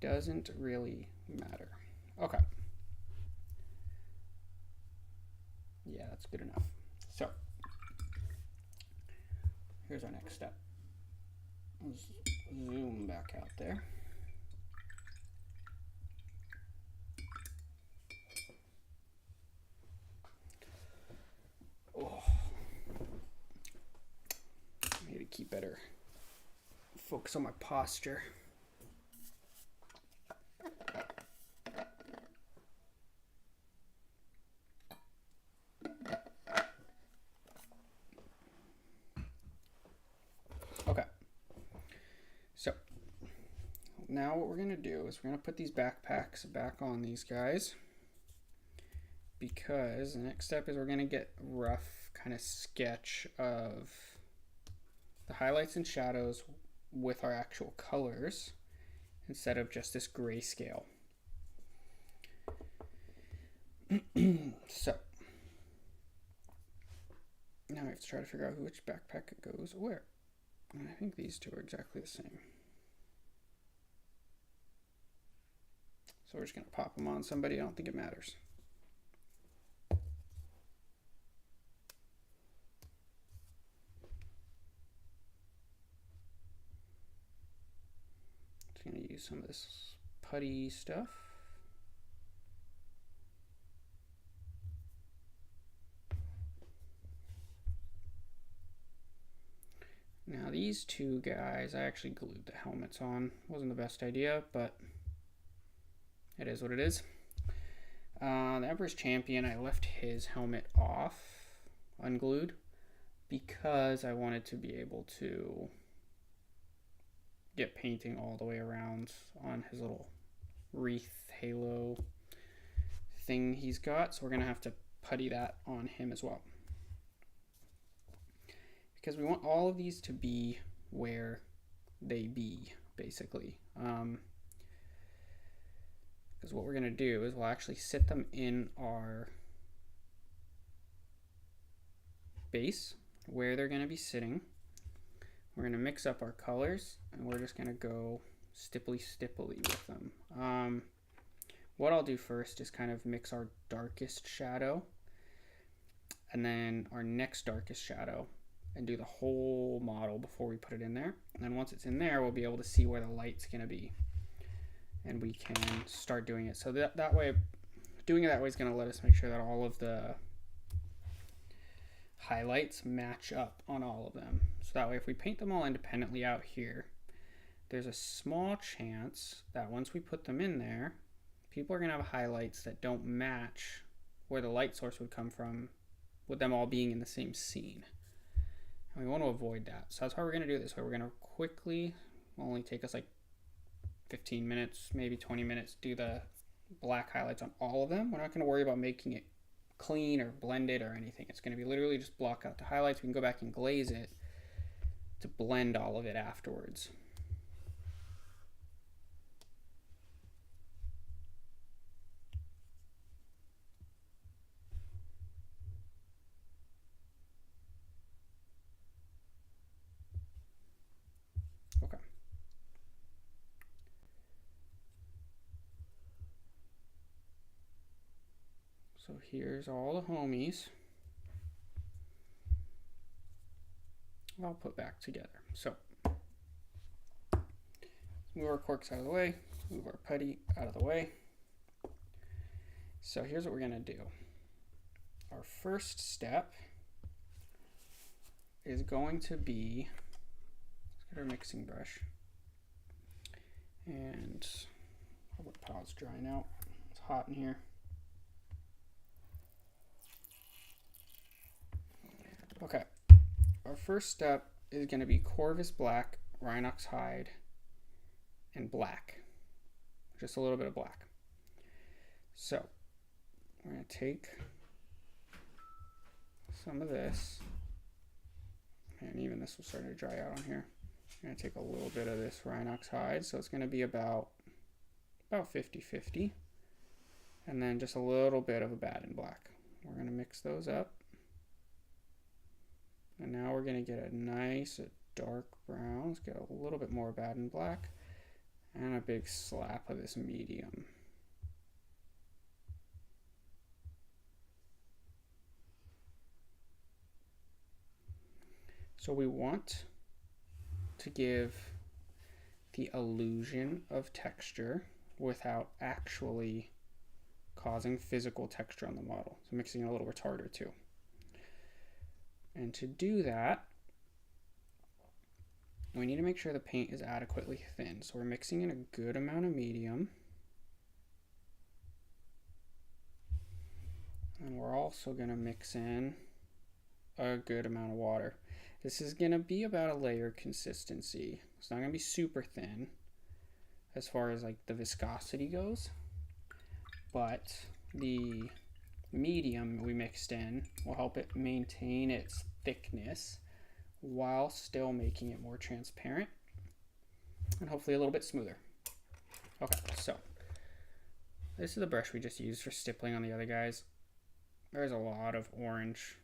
doesn't really matter. Okay. Yeah, that's good enough. So here's our next step. Let's zoom back out there. Oh, I need to keep better focus on my posture. Okay, so now what we're going to do is we're going to put these backpacks back on these guys, because the next step is we're going to get rough kind of sketch of the highlights and shadows with our actual colors instead of just this grayscale. So now we have to try to figure out which backpack it goes where. And I think these two are exactly the same. So we're just going to pop them on somebody. I don't think it matters. Just going to use some of this putty stuff. Now these two guys, I actually glued the helmets on. Wasn't the best idea, but it is what it is. The Emperor's Champion, I left his helmet off, unglued, because I wanted to be able to get painting all the way around on his little wreath halo thing he's got. So we're going to have to putty that on him as well, because we want all of these to be where they be, basically. Because what we're going to do is we'll actually sit them in our base where they're going to be sitting. We're going to mix up our colors, and we're just going to go stipply with them. What I'll do first is kind of mix our darkest shadow and then our next darkest shadow and do the whole model before we put it in there. And then once it's in there, we'll be able to see where the light's going to be, and we can start doing it. So that way, doing it that way is going to let us make sure that all of the highlights match up on all of them. So that way, if we paint them all independently out here, there's a small chance that once we put them in there, people are going to have highlights that don't match where the light source would come from, with them all being in the same scene. And we want to avoid that. So that's why we're going to do it this way. We're going to quickly, only take us like 15 minutes, maybe 20 minutes, do the black highlights on all of them. We're not going to worry about making it clean or blended or anything. It's going to be literally just block out the highlights. We can go back and glaze it to blend all of it afterwards. Okay. So here's all the homies. I'll put back together. So move our corks out of the way, move our putty out of the way. So here's what we're going to do. Our first step is going to be, let's get our mixing brush, and I'll let pause dry now. It's hot in here. Okay, our first step is going to be Corvus black, Rhinox hide, and black. Just a little bit of black. So we're going to take some of this, and even this will start to dry out on here. I'm going to take a little bit of this Rhinox hide, so it's going to be about 50-50, and then just a little bit of a Baden black. We're going to mix those up. And now we're going to get a nice dark brown. Let's get a little bit more Baden black and a big slap of this medium. So we want to give the illusion of texture without actually causing physical texture on the model. So mixing a little retarder too. And to do that, we need to make sure the paint is adequately thin. So we're mixing in a good amount of medium. And we're also going to mix in a good amount of water. This is going to be about a layer consistency. It's not going to be super thin as far as like the viscosity goes, but the medium we mixed in will help it maintain its thickness while still making it more transparent and hopefully a little bit smoother. Okay, so this is the brush we just used for stippling on the other guys. There's a lot of orange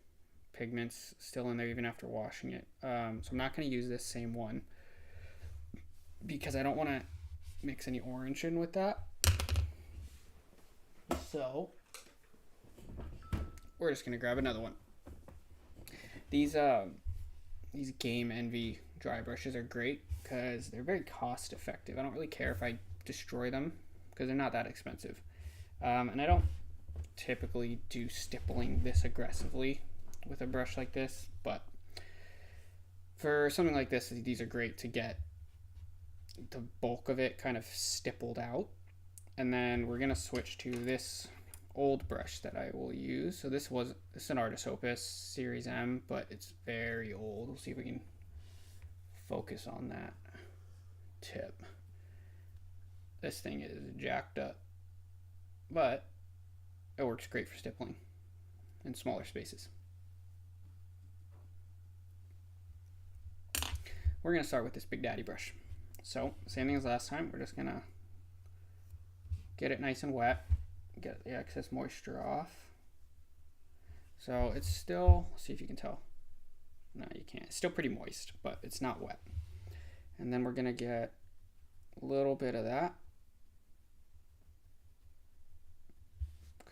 pigments still in there even after washing it. So I'm not going to use this same one because I don't want to mix any orange in with that. So we're just going to grab another one. These Game Envy dry brushes are great because they're very cost effective. I don't really care if I destroy them because they're not that expensive. And I don't typically do stippling this aggressively with a brush like this, but for something like this, these are great to get the bulk of it kind of stippled out. And then we're going to switch to this old brush that I will use. So this is an Artist Opus Series M, but it's very old. We'll see if we can focus on that tip. This thing is jacked up, but it works great for stippling in smaller spaces. We're going to start with this Big Daddy brush. So same thing as last time, we're just going to get it nice and wet, get the excess moisture off. So it's still, see if you can tell. No, you can't. It's still pretty moist, but it's not wet. And then we're going to get a little bit of that.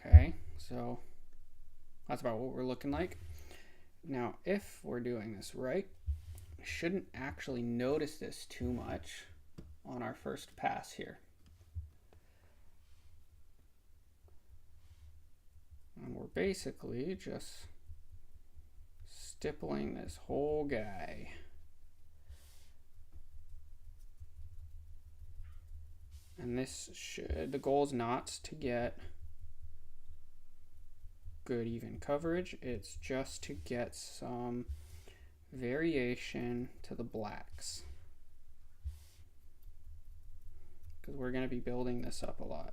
Okay, so that's about what we're looking like. Now, if we're doing this right, we shouldn't actually notice this too much on our first pass here. And we're basically just stippling this whole guy. And this should, the goal is not to get good even coverage, it's just to get some variation to the blacks, because we're going to be building this up a lot.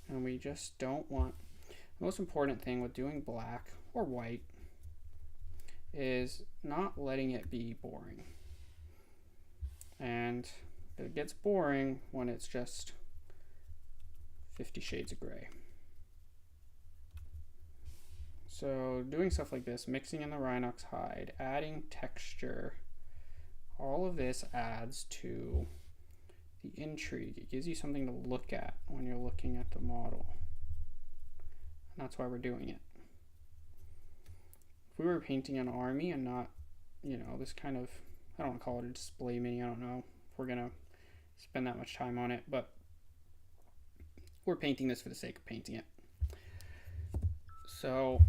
And we just don't want, the most important thing with doing black or white is not letting it be boring. And it gets boring when it's just 50 shades of gray. So doing stuff like this, mixing in the Rhinox hide, adding texture, all of this adds to the intrigue. It gives you something to look at when you're looking at the model. And that's why we're doing it. If we were painting an army and not, you know, this kind of, I don't want to call it a display mini, I don't know if we're going to spend that much time on it, but we're painting this for the sake of painting it. So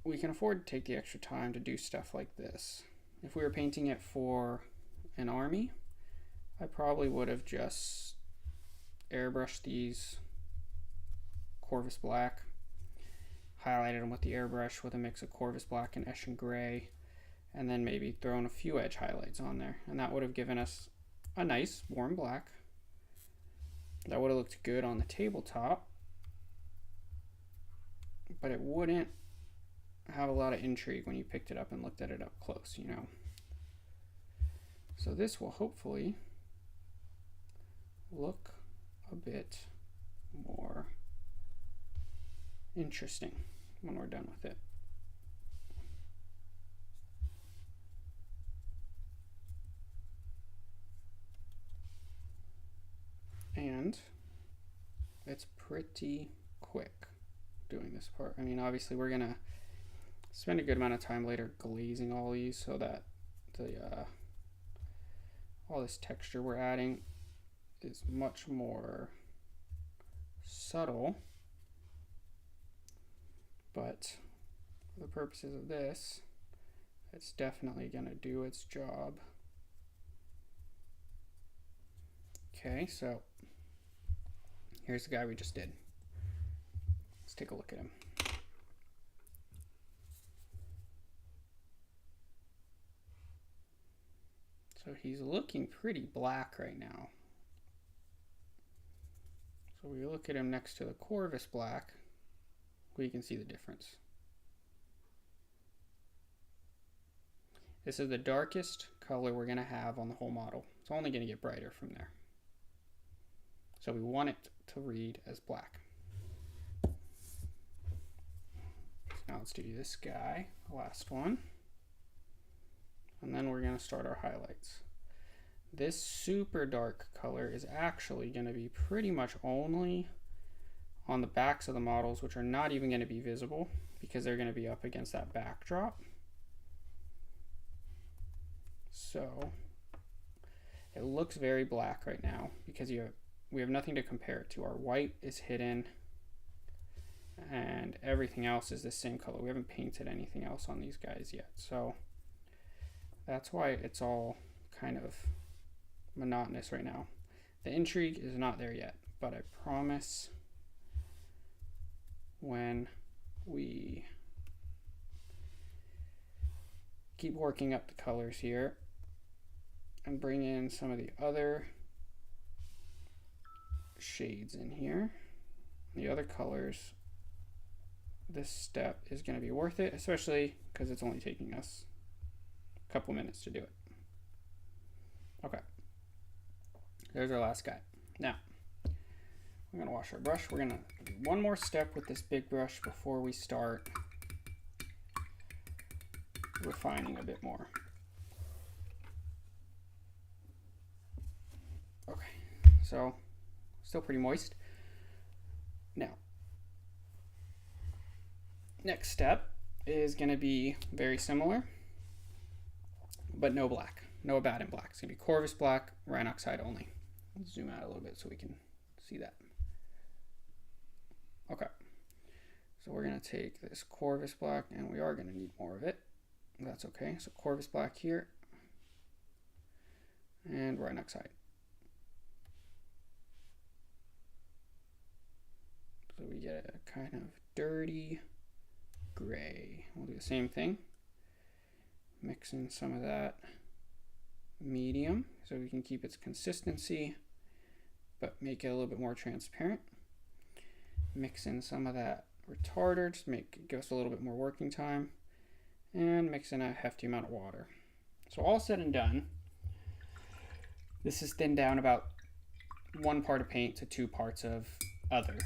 we can afford to take the extra time to do stuff like this. If we were painting it for an army, I probably would have just airbrushed these Corvus Black, highlighted them with the airbrush with a mix of Corvus Black and Eshin Gray, and then maybe thrown a few edge highlights on there. And that would have given us a nice warm black. That would have looked good on the tabletop, but it wouldn't have a lot of intrigue when you picked it up and looked at it up close, you know. So this will hopefully look a bit more interesting when we're done with it. And it's pretty quick doing this part. I mean, obviously we're gonna spend a good amount of time later glazing all these so that the all this texture we're adding is much more subtle. But for the purposes of this, it's definitely gonna do its job. Okay, so here's the guy we just did. Let's take a look at him. So he's looking pretty black right now. So we look at him next to the Corvus Black, we can see the difference. This is the darkest color we're going to have on the whole model. It's only going to get brighter from there. So we want it to read as black. So now let's do this guy, the last one. And then we're going to start our highlights. This super dark color is actually going to be pretty much only on the backs of the models, which are not even going to be visible because they're going to be up against that backdrop. So it looks very black right now because we have nothing to compare it to. Our white is hidden and everything else is the same color. We haven't painted anything else on these guys yet. So that's why it's all kind of monotonous right now. The intrigue is not there yet, but I promise when we keep working up the colors here and bring in some of the other shades in here, the other colors, this step is going to be worth it, especially because it's only taking us a couple minutes to do it. Okay, there's our last guy. Now we're going to wash our brush. We're going to do one more step with this big brush before we start refining a bit more. Okay, so still pretty moist. Now, next step is going to be very similar, but no black, no Abaddon black. It's going to be Corvus black, Rhinoxide only. Let's zoom out a little bit so we can see that. Okay, so we're going to take this Corvus black, and we are going to need more of it. That's okay. So Corvus black here, and Rhinoxide. So we get a kind of dirty gray. We'll do the same thing. Mix in some of that medium so we can keep its consistency, but make it a little bit more transparent. Mix in some of that retarder, just give us a little bit more working time, and mix in a hefty amount of water. So all said and done, this is thinned down about 1 part of paint to 2 parts of other.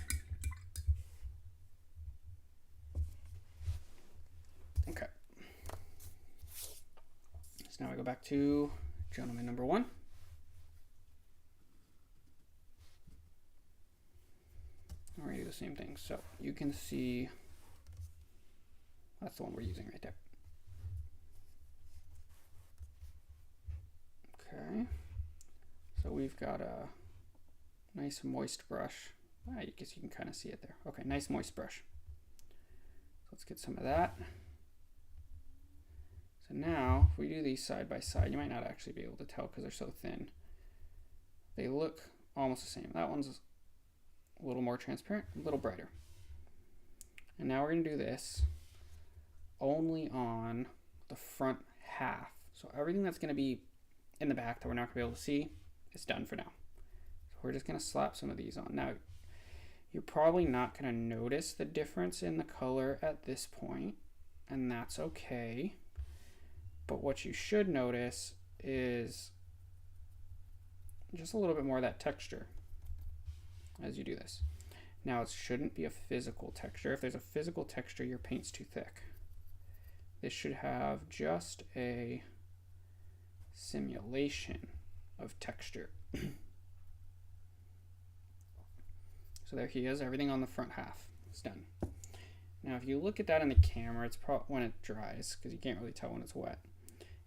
Okay. So now we go back to gentleman number 1. We're going to do the same thing. So you can see that's the one we're using right there. Okay. So we've got a nice moist brush. I guess you can kind of see it there. Okay, nice moist brush. So let's get some of that. So now, if we do these side by side, you might not actually be able to tell because they're so thin. They look almost the same. That one's a little more transparent, a little brighter. And now we're going to do this only on the front half. So everything that's going to be in the back that we're not going to be able to see is done for now. So we're just going to slap some of these on. Now, you're probably not going to notice the difference in the color at this point, and that's okay. But what you should notice is just a little bit more of that texture as you do this. Now, it shouldn't be a physical texture. If there's a physical texture, your paint's too thick. This should have just a simulation of texture. So there he is, everything on the front half is done. Now, if you look at that in the camera, it's when it dries, because you can't really tell when it's wet,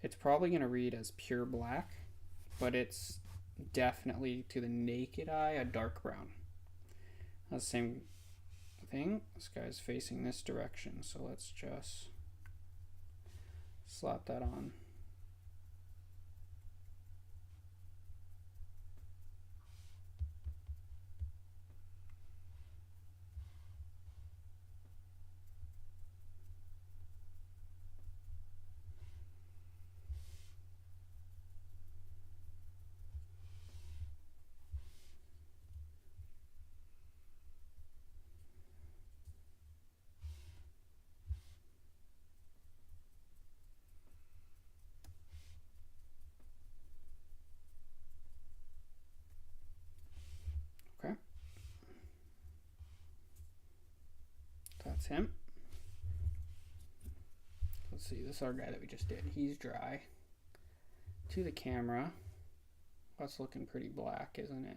it's probably going to read as pure black, but it's definitely, to the naked eye, a dark brown. That's the same thing. This guy's facing this direction, so let's just slap that on. Okay. That's him. Let's see, this is our guy that we just did. He's dry. To the camera, that's looking pretty black, isn't it?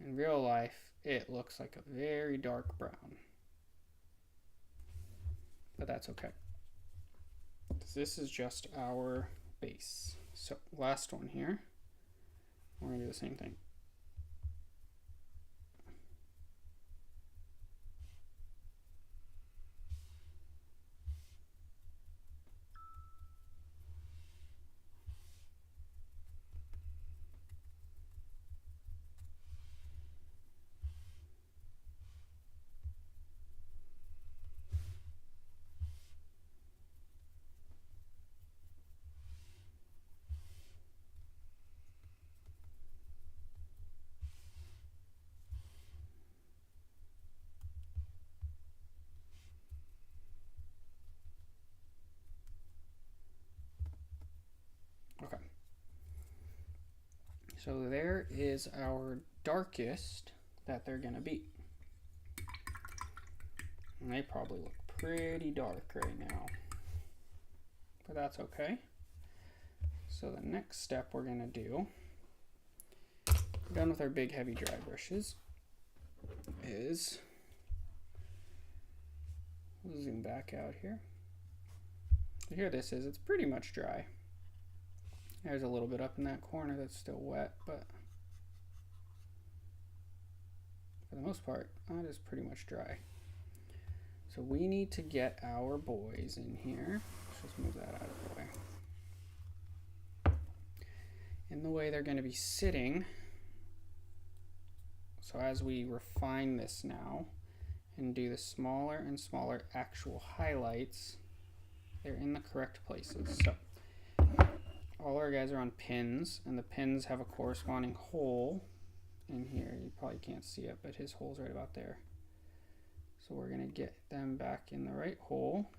In real life, it looks like a very dark brown. But that's okay. This is just our base. So last one here, we're going to do the same thing. So there is our darkest that they're gonna be. And they probably look pretty dark right now, but that's okay. So the next step we're gonna do, done with our big heavy dry brushes, is, we'll zoom back out here. So here this is, it's pretty much dry. There's a little bit up in that corner that's still wet, but for the most part, that is pretty much dry. So we need to get our boys in here. Let's just move that out of the way. In the way they're going to be sitting. So as we refine this now and do the smaller and smaller actual highlights, they're in the correct places. So all our guys are on pins, and the pins have a corresponding hole in here. You probably can't see it, but his hole's right about there. So we're going to get them back in the right hole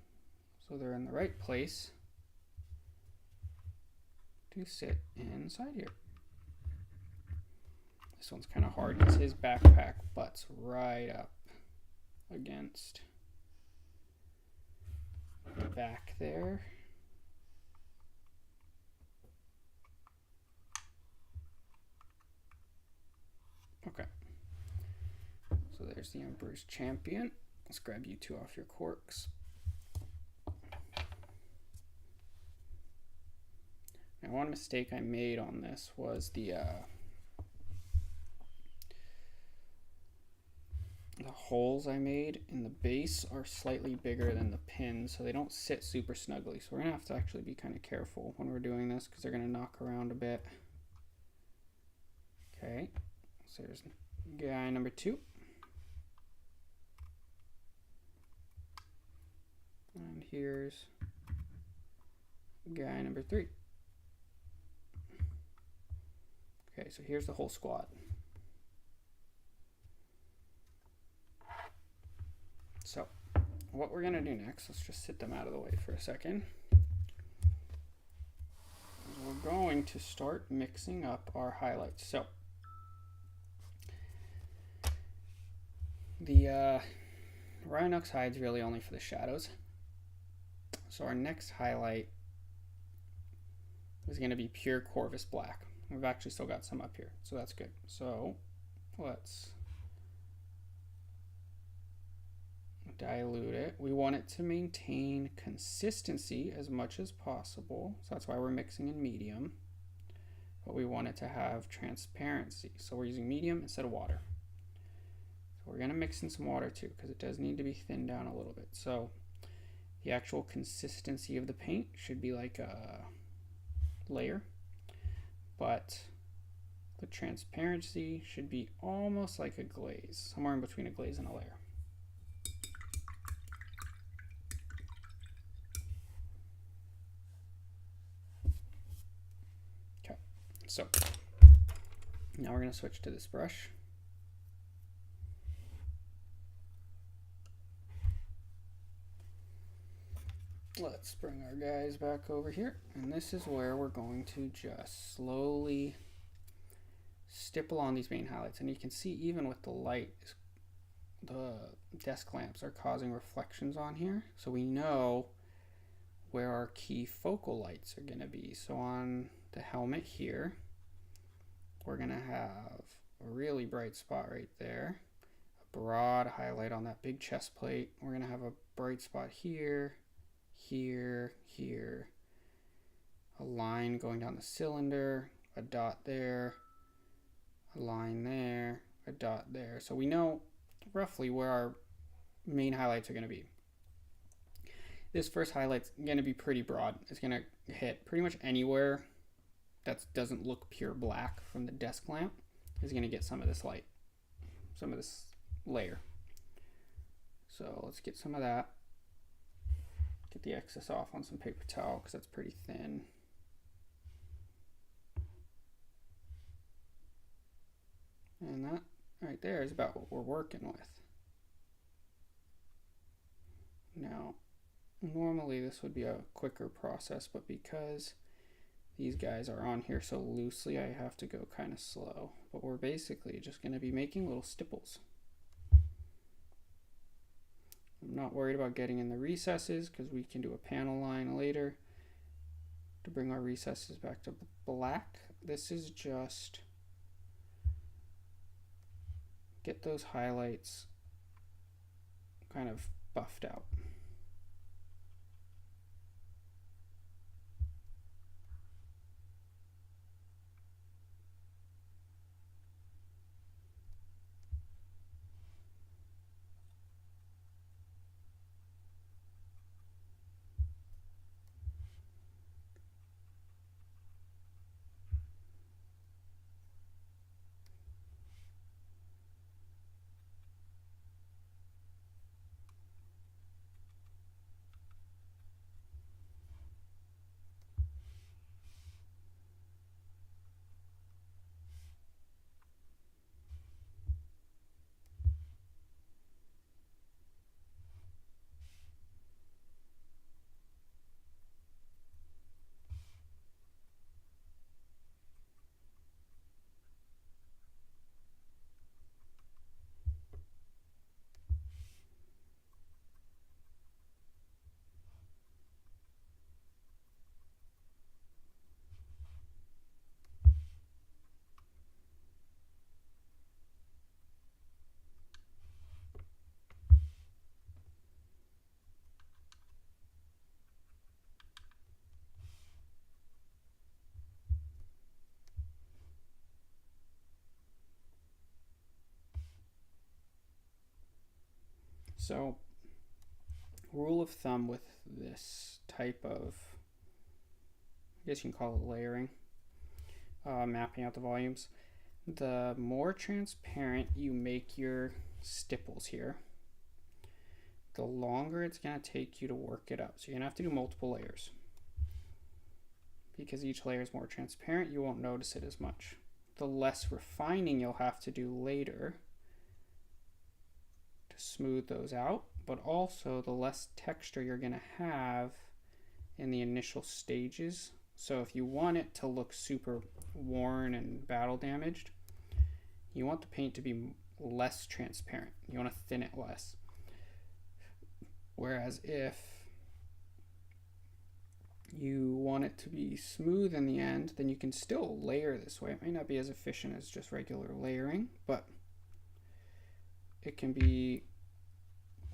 so they're in the right place to sit inside here. This one's kind of hard because his backpack butts right up against the back there. Okay. So there's the Emperor's Champion. Let's grab you two off your corks. Now, one mistake I made on this was the holes I made in the base are slightly bigger than the pins, so they don't sit super snugly. So we're gonna have to actually be kind of careful when we're doing this because they're gonna knock around a bit. Okay, so there's guy number 2. And here's guy number 3. Okay, so here's the whole squad. So what we're gonna do next, let's just sit them out of the way for a second. We're going to start mixing up our highlights. So the Rhinox hide's really only for the shadows. So our next highlight is going to be pure Corvus black. We've actually still got some up here, so that's good. So let's dilute it. We want it to maintain consistency as much as possible, so that's why we're mixing in medium. But we want it to have transparency, so we're using medium instead of water. So we're going to mix in some water too, because it does need to be thinned down a little bit. So the actual consistency of the paint should be like a layer, but the transparency should be almost like a glaze, somewhere in between a glaze and a layer. Okay, so now we're going to switch to this brush. Let's bring our guys back over here, and this is where we're going to just slowly stipple on these main highlights. And you can see even with the light, the desk lamps are causing reflections on here, so we know where our key focal lights are going to be. So on the helmet here, we're going to have a really bright spot right there, a broad highlight on that big chest plate. We're going to have a bright spot here, here, here, a line going down the cylinder, a dot there, a line there, a dot there. So we know roughly where our main highlights are going to be. This first highlight's going to be pretty broad. It's going to hit pretty much anywhere that doesn't look pure black from the desk lamp is going to get some of this light, some of this layer. So let's get some of that. Get the excess off on some paper towel because that's pretty thin. And that right there is about what we're working with. Now, normally this would be a quicker process, but because these guys are on here so loosely I have to go kind of slow. But we're basically just going to be making little stipples. I'm not worried about getting in the recesses because we can do a panel line later to bring our recesses back to black. This is just get those highlights kind of buffed out. So, rule of thumb with this type of, I guess you can call it layering, mapping out the volumes. The more transparent you make your stipples here, the longer it's going to take you to work it out. So you're going to have to do multiple layers. Because each layer is more transparent, you won't notice it as much. The less refining you'll have to do later to smooth those out, but also the less texture you're going to have in the initial stages. So if you want it to look super worn and battle damaged, you want the paint to be less transparent. You want to thin it less. Whereas if you want it to be smooth in the end, then you can still layer this way. It may not be as efficient as just regular layering, but it can be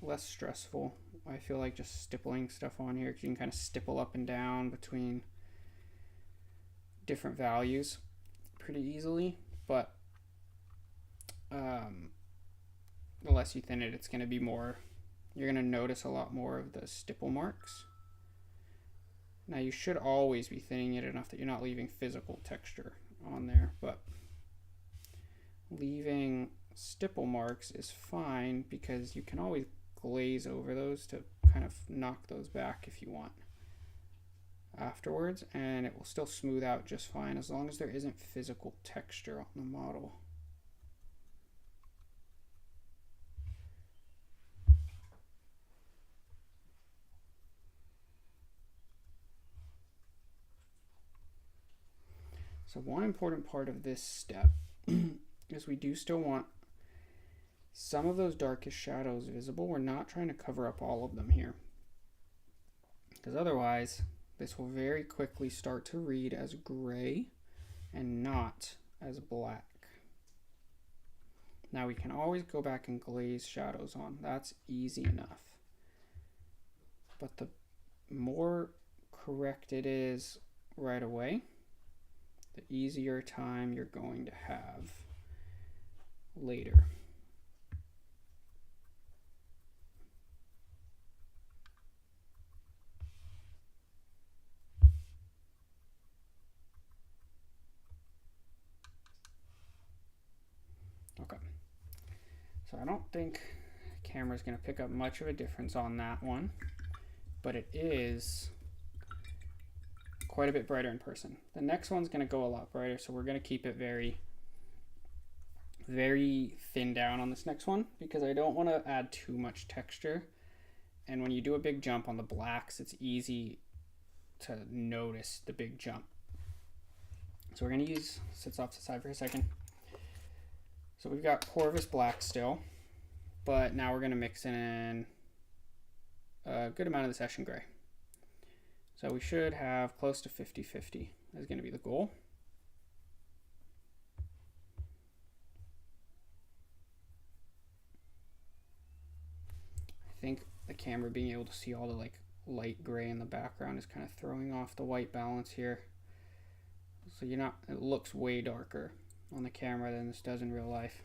less stressful. I feel like just stippling stuff on here, you can kind of stipple up and down between different values pretty easily, but the less you thin it, it's going to be more, you're going to notice a lot more of the stipple marks. Now you should always be thinning it enough that you're not leaving physical texture on there, but leaving stipple marks is fine because you can always glaze over those to kind of knock those back if you want afterwards, and it will still smooth out just fine as long as there isn't physical texture on the model. So one important part of this step is we do still want some of those darkest shadows visible. We're not trying to cover up all of them here, because otherwise this will very quickly start to read as gray and not as black. Now we can always go back and glaze shadows on. That's easy enough. But the more correct it is right away, the easier time you're going to have later. Okay, so I don't think the camera's going to pick up much of a difference on that one, but it is quite a bit brighter in person. The next one's going to go a lot brighter, so we're going to keep it very, very thin down on this next one because I don't want to add too much texture. And when you do a big jump on the blacks, it's easy to notice the big jump. So we're going to sits off to the side for a second. So we've got Corvus Black still, but now we're going to mix in a good amount of the Session Gray. So we should have close to 50-50 is going to be the goal. I think the camera being able to see all the like light gray in the background is kind of throwing off the white balance here. So it looks way darker on the camera than this does in real life.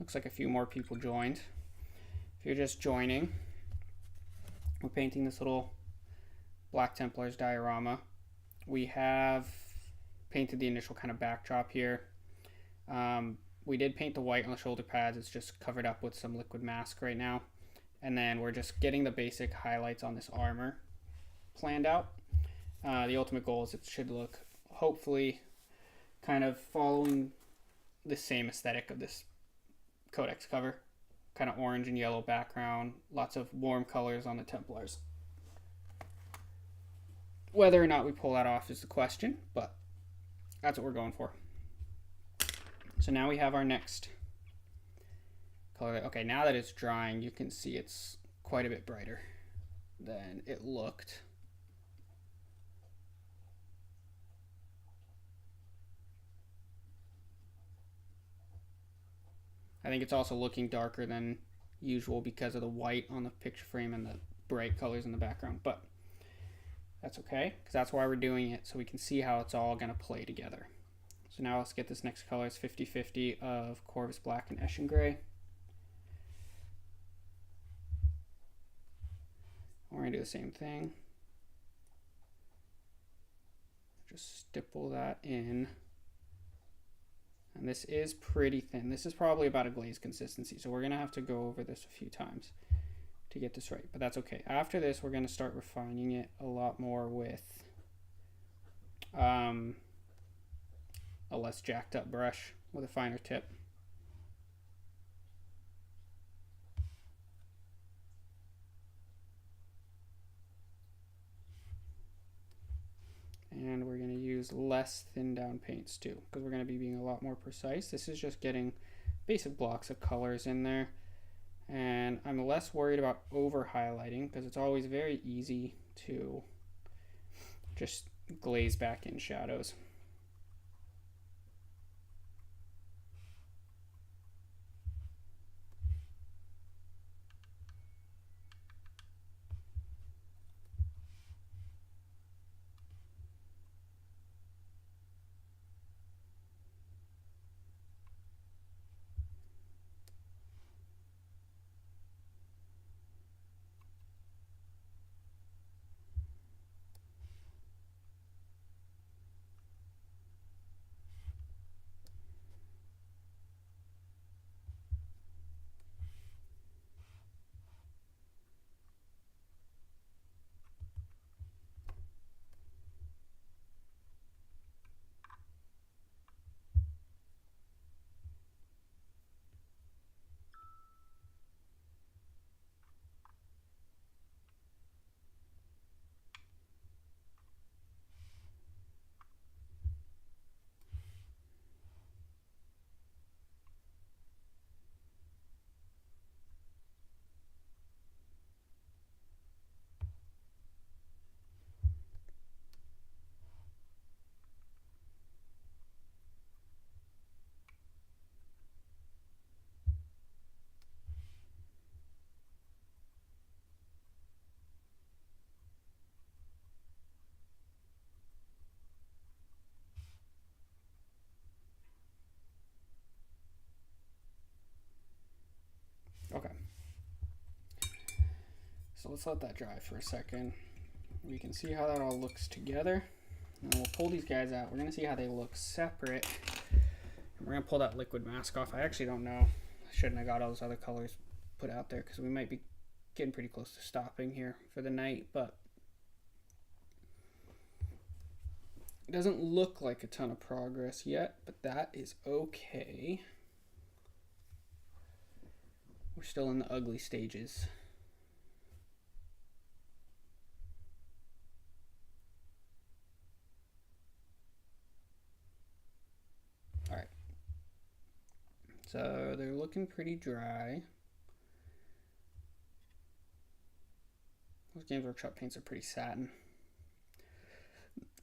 Looks like a few more people joined. If you're just joining, we're painting this little Black Templars diorama. We have painted the initial kind of backdrop here. We did paint the white on the shoulder pads. It's just covered up with some liquid mask right now. And then we're just getting the basic highlights on this armor planned out. The ultimate goal is it should look, hopefully, kind of following the same aesthetic of this Codex cover. Kind of orange and yellow background, lots of warm colors on the Templars. Whether or not we pull that off is the question, but that's what we're going for. So now we have our next color. Okay, now that it's drying, you can see it's quite a bit brighter than it looked. I think it's also looking darker than usual because of the white on the picture frame and the bright colors in the background, but that's okay, because that's why we're doing it, so we can see how it's all going to play together. So now let's get this next color. It's 50-50 of Corvus Black and Eshin Gray. We're going to do the same thing. Just stipple that in. And this is pretty thin. This is probably about a glaze consistency, so we're going to have to go over this a few times to get this right, but that's okay. After this, we're going to start refining it a lot more with a less jacked up brush with a finer tip. And we're going to use less thin down paints too, because we're going to be being a lot more precise. This is just getting basic blocks of colors in there. And I'm less worried about over highlighting because it's always very easy to just glaze back in shadows. Okay. So let's let that dry for a second. We can see how that all looks together. And we'll pull these guys out. We're going to see how they look separate. And we're going to pull that liquid mask off. I actually don't know. I shouldn't have got all those other colors put out there because we might be getting pretty close to stopping here for the night. But It doesn't look like a ton of progress yet, but that is okay. We're still in the ugly stages. All right. So they're looking pretty dry. Those Games Workshop paints are pretty satin,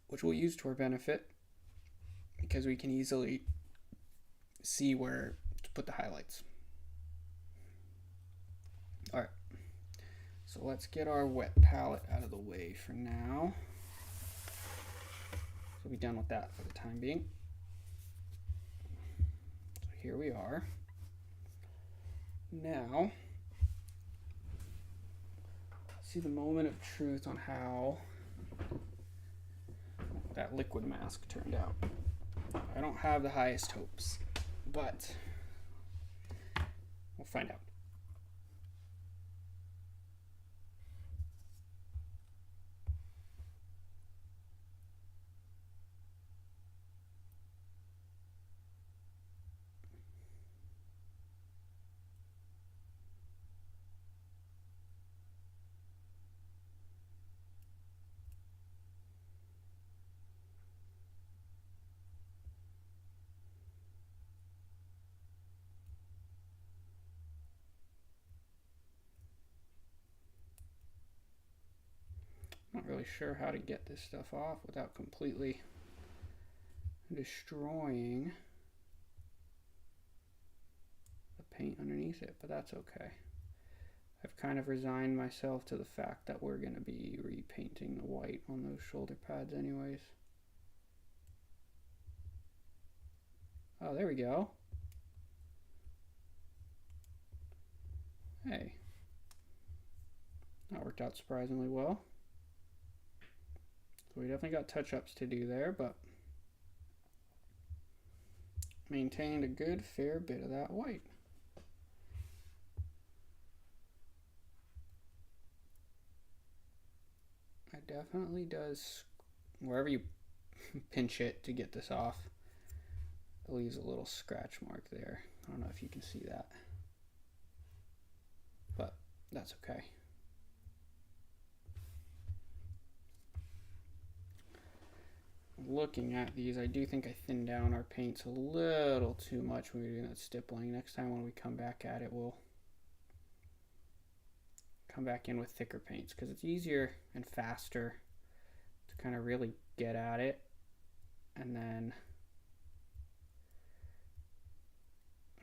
which we'll use to our benefit because we can easily see where to put the highlights. All right, so let's get our wet palette out of the way for now. So we'll be done with that for the time being. So here we are. Now, see the moment of truth on how that liquid mask turned out. I don't have the highest hopes, but we'll find out. Not really sure how to get this stuff off without completely destroying the paint underneath it, but that's okay. I've kind of resigned myself to the fact that we're going to be repainting the white on those shoulder pads anyways. Oh, there we go. Hey. That worked out surprisingly well. So we definitely got touch-ups to do there, but maintained a good fair bit of that white. It definitely does, wherever you pinch it to get this off, it leaves a little scratch mark there. I don't know if you can see that, but that's okay. Looking at these, I do think I thinned down our paints a little too much when we were doing that stippling. Next time when we come back at it, we'll come back in with thicker paints because it's easier and faster to kind of really get at it and then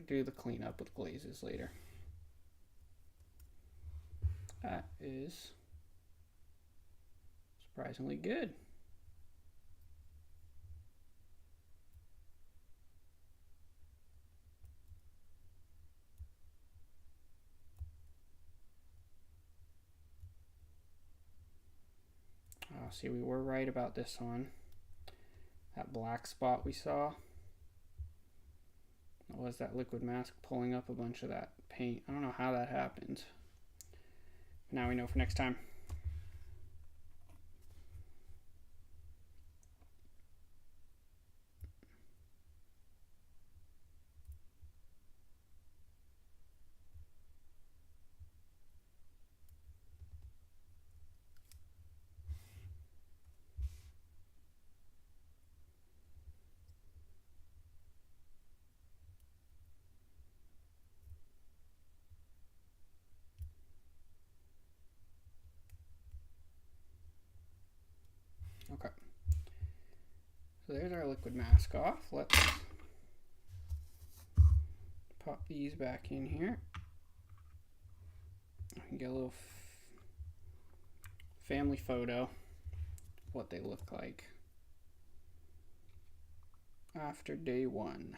do the cleanup with glazes later. That is surprisingly good. See, we were right about this one. That black spot we saw, that was that liquid mask pulling up a bunch of that paint. I don't know how that happened. Now we know for next time. Okay, so there's our liquid mask off. Let's pop these back in here. I can get a little family photo of what they look like after day one.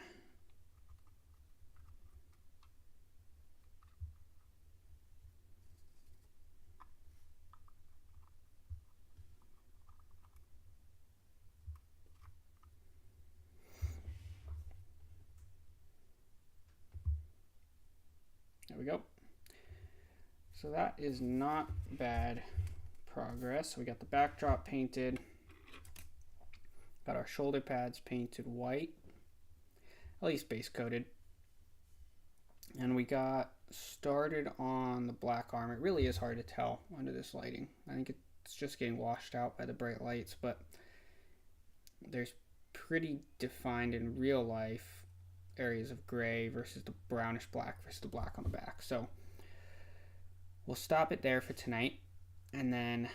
There we go. So that is not bad progress. We got the backdrop painted, Got our shoulder pads painted white, at least base coated. And we got started on the black armor. It really is hard to tell under this lighting. I think it's just getting washed out by the bright lights, but there's pretty defined in real life areas of gray versus the brownish black versus the black on the back. So we'll stop it there for tonight, and then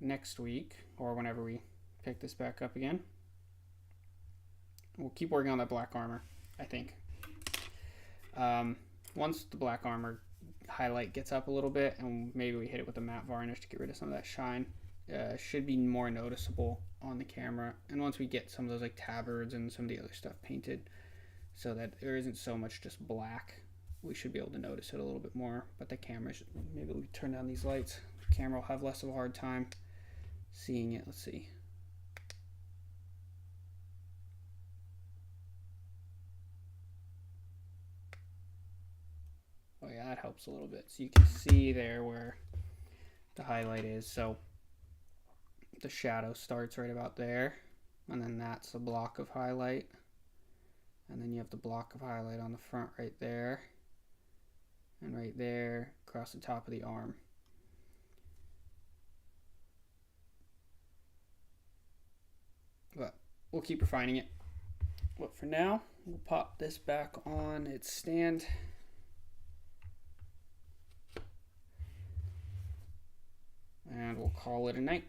next week, or whenever we pick this back up again, we'll keep working on that black armor, I think. Once the black armor highlight gets up a little bit, and maybe we hit it with a matte varnish to get rid of some of that shine, should be more noticeable on the camera. And once we get some of those like tabards and some of the other stuff painted so that there isn't so much just black, we should be able to notice it a little bit more. But the camera, maybe we turn down these lights, the camera will have less of a hard time seeing it. Let's see. Oh yeah, that helps a little bit. So you can see there where the highlight is. So the shadow starts right about there, and then that's a block of highlight, and then you have the block of highlight on the front right there, and right there across the top of the arm. But we'll keep refining it. But for now, we'll pop this back on its stand. And we'll call it a night.